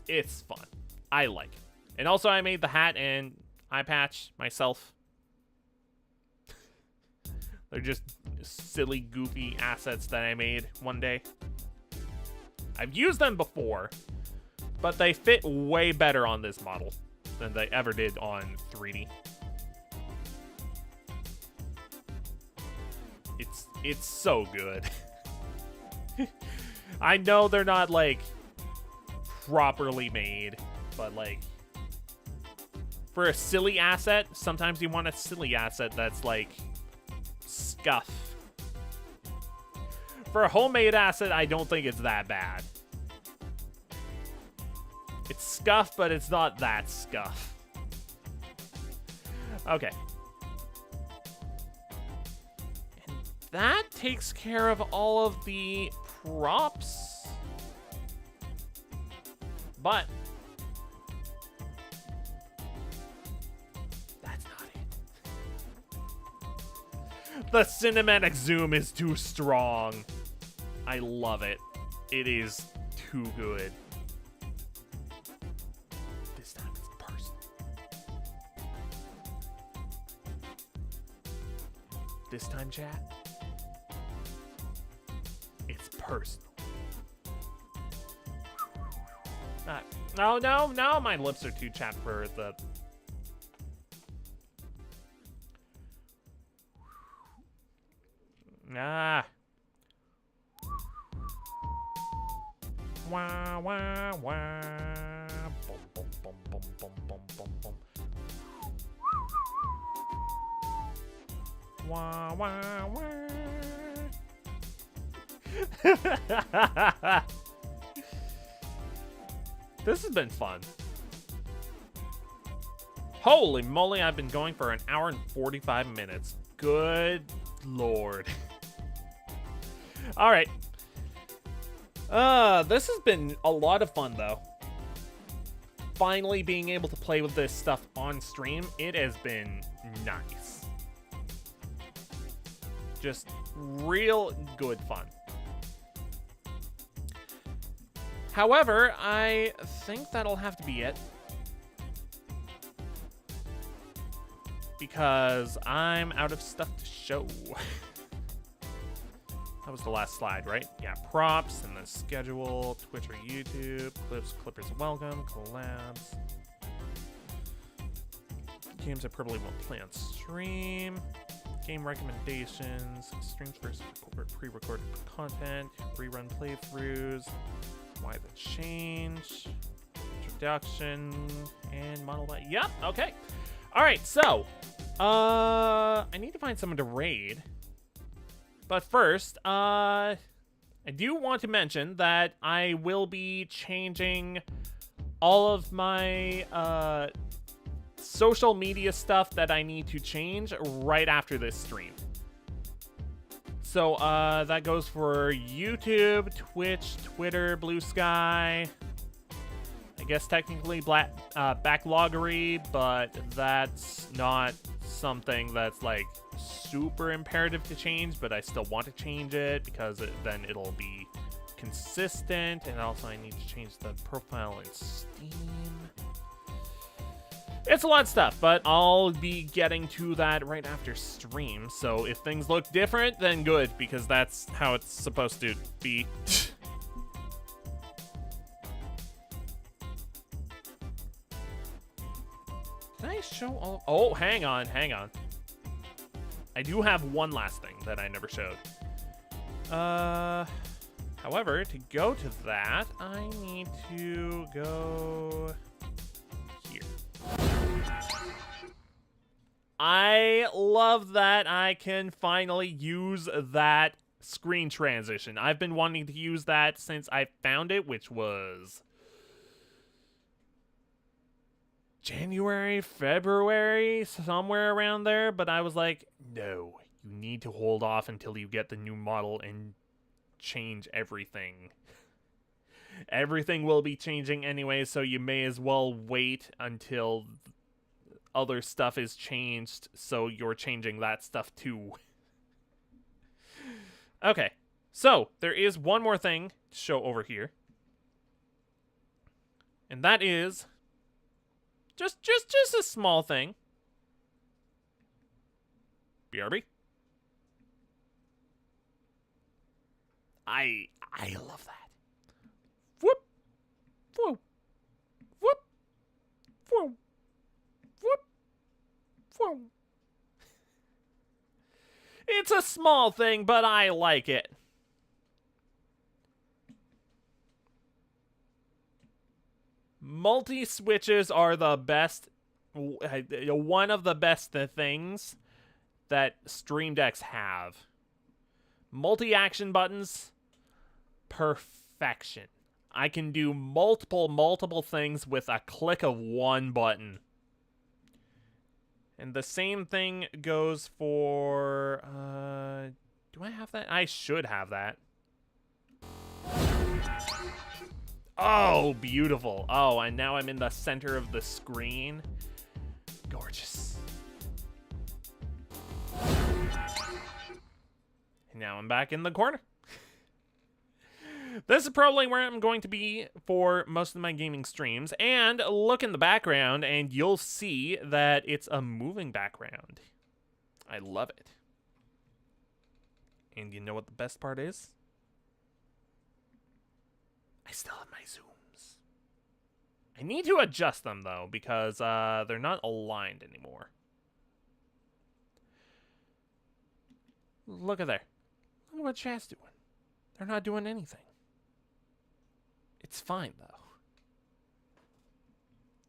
It's fun. I like it. And also I made the hat and eye patch myself. They're just silly, goofy assets that I made one day. I've used them before, but they fit way better on this model than they ever did on 3D. It's so good. I know they're not, like, properly made, but, like, for a silly asset, sometimes you want a silly asset that's, like, scuff. For a homemade asset, I don't think it's that bad. It's scuff, but it's not that scuff. Okay. And that takes care of all of the props. But that's not it. The cinematic zoom is too strong. I love it. It is too good. This time it's personal. This time, chat, it's personal. No, my lips are too chapped for the... Ah. Wah, wah, wah. Boom, boom, boom, boom, boom, boom, boom, boom. Wah, wah, wah. This has been fun. Holy moly, I've been going for an hour and 45 minutes. Good lord. All right. This has been a lot of fun, though. Finally being able to play with this stuff on stream, it has been nice. Just real good fun. However, I think that'll have to be it. Because I'm out of stuff to show. That was the last slide, right? Yeah, props and the schedule, Twitch or YouTube, clips, clippers welcome, collabs. Games I probably won't play on stream. Game recommendations, streams versus pre-recorded content, rerun playthroughs, why the change, introduction, and model by. Yep, okay. All right, so I need to find someone to raid. But first, I do want to mention that I will be changing all of my social media stuff that I need to change right after this stream. So that goes for YouTube, Twitch, Twitter, Blue Sky. I guess technically Backloggery, but that's not something that's like super imperative to change, but I still want to change it because then it'll be consistent, and also I need to change the profile in Steam. It's a lot of stuff, but I'll be getting to that right after stream, so if things look different, then good, because that's how it's supposed to be. Did I show all... Oh, hang on. I do have one last thing that I never showed. However, to go to that, I need to go here. I love that I can finally use that screen transition. I've been wanting to use that since I found it, which was January, February, somewhere around there, but I was like, no, you need to hold off until you get the new model and change everything. Everything will be changing anyway, so you may as well wait until other stuff is changed, so you're changing that stuff too. Okay, so there is one more thing to show over here. And that is just a small thing. BRB. I love that. Whoop. Whoop. Whoop. Whoop. Whoop. Whoop. It's a small thing, but I like it. Multi-switches are the best, one of the best things that Stream Decks have. Multi-action buttons, perfection. I can do multiple things with a click of one button. And the same thing goes for, do I have that? I should have that. Oh, beautiful. Oh, and now I'm in the center of the screen. Gorgeous. And now I'm back in the corner. This is probably where I'm going to be for most of my gaming streams. And look in the background and you'll see that it's a moving background. I love it. And you know what the best part is? I still have my zooms. I need to adjust them though because they're not aligned anymore. Look at there. Look at what chat's doing. They're not doing anything. It's fine, though.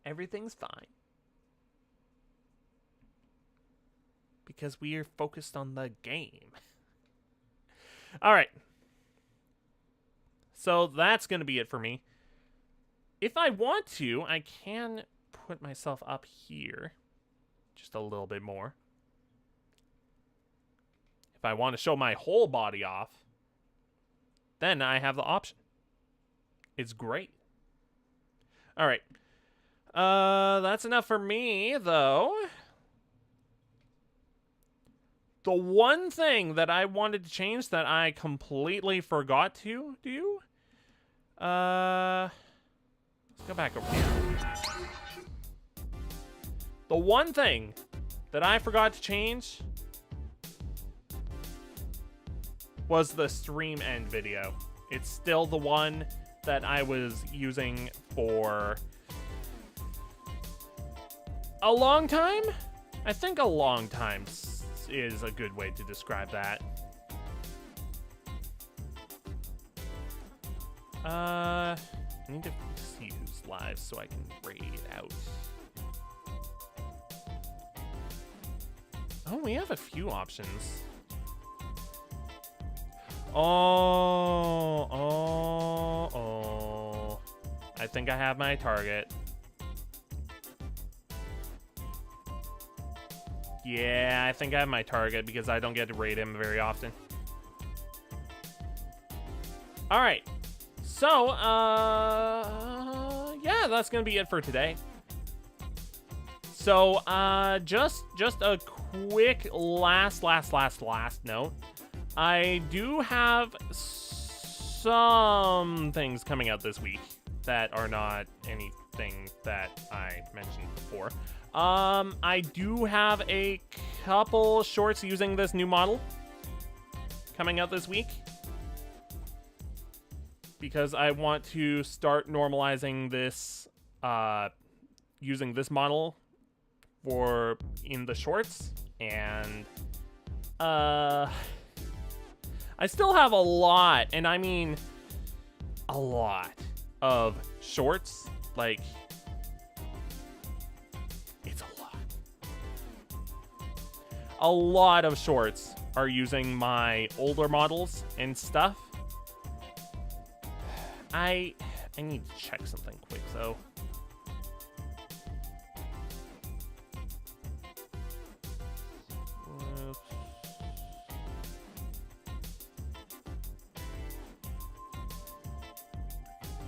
Everything's fine. Because we are focused on the game. Alright. So that's going to be it for me. If I want to, I can put myself up here. Just a little bit more. If I want to show my whole body off, then I have the option. It's great. All right. That's enough for me, though. The one thing that I wanted to change that I completely forgot to do. Let's go back over here. The one thing that I forgot to change was the stream end video. It's still the one that I was using for a long time? I think a long time is a good way to describe that. I need to see who's live so I can raid out. Oh, we have a few options. Oh. I think I have my target. Yeah, I think I have my target because I don't get to raid him very often. Alright. So, yeah, that's gonna be it for today. So, just a quick last note. I do have some things coming out this week that are not anything that I mentioned before. I do have a couple shorts using this new model coming out this week because I want to start normalizing this, using this model for in the shorts, and I still have a lot, and I mean a lot of shorts. Like, it's a lot. A lot of shorts are using my older models and stuff. I need to check something quick, though.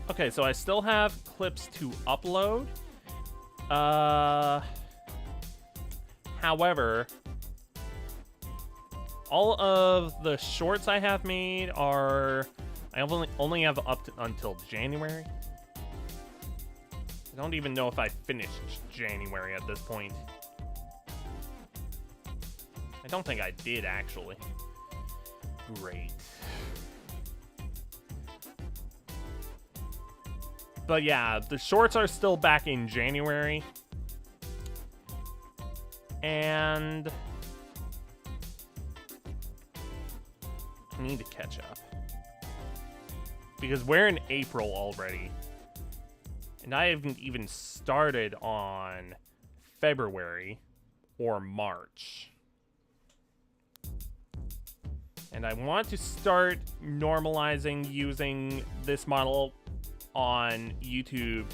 Okay, so I still have clips to upload. However, all of the shorts I have made are... I only have up to, until January. I don't even know if I finished January at this point. I don't think I did, actually. Great. But yeah, the shorts are still back in January. And I need to catch up. Because we're in April already. And I haven't even started on February or March. And I want to start normalizing using this model on YouTube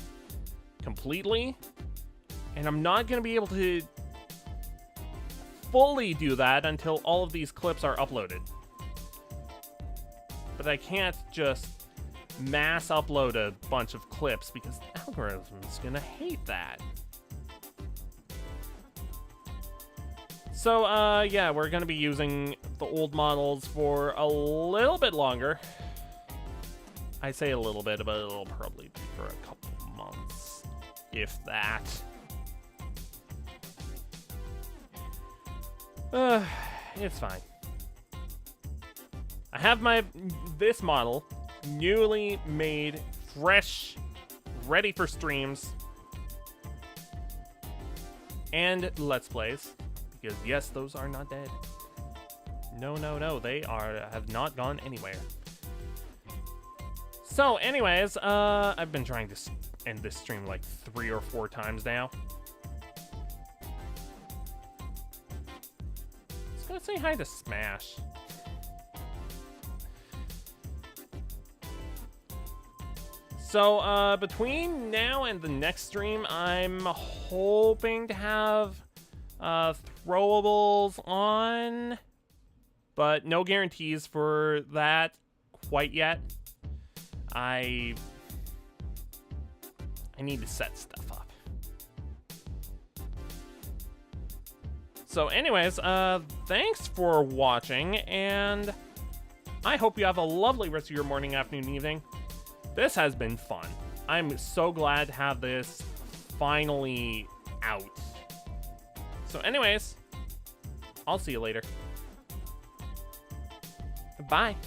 completely, and I'm not going to be able to fully do that until all of these clips are uploaded. But I can't just mass upload a bunch of clips because the algorithm's going to hate that. So, yeah, we're going to be using the old models for a little bit longer. I say a little bit, but it'll probably be for a couple months, if that. It's fine. I have this model, newly made, fresh, ready for streams, and Let's Plays. Because yes, those are not dead. No, no, no, they have not gone anywhere. So, anyways, I've been trying to end this stream like 3 or 4 times now. Just gonna say hi to Smash. So, between now and the next stream, I'm hoping to have throwables on, but no guarantees for that quite yet. I need to set stuff up. So anyways, thanks for watching, and I hope you have a lovely rest of your morning, afternoon, evening. This has been fun. I'm so glad to have this finally out. So anyways, I'll see you later. Bye.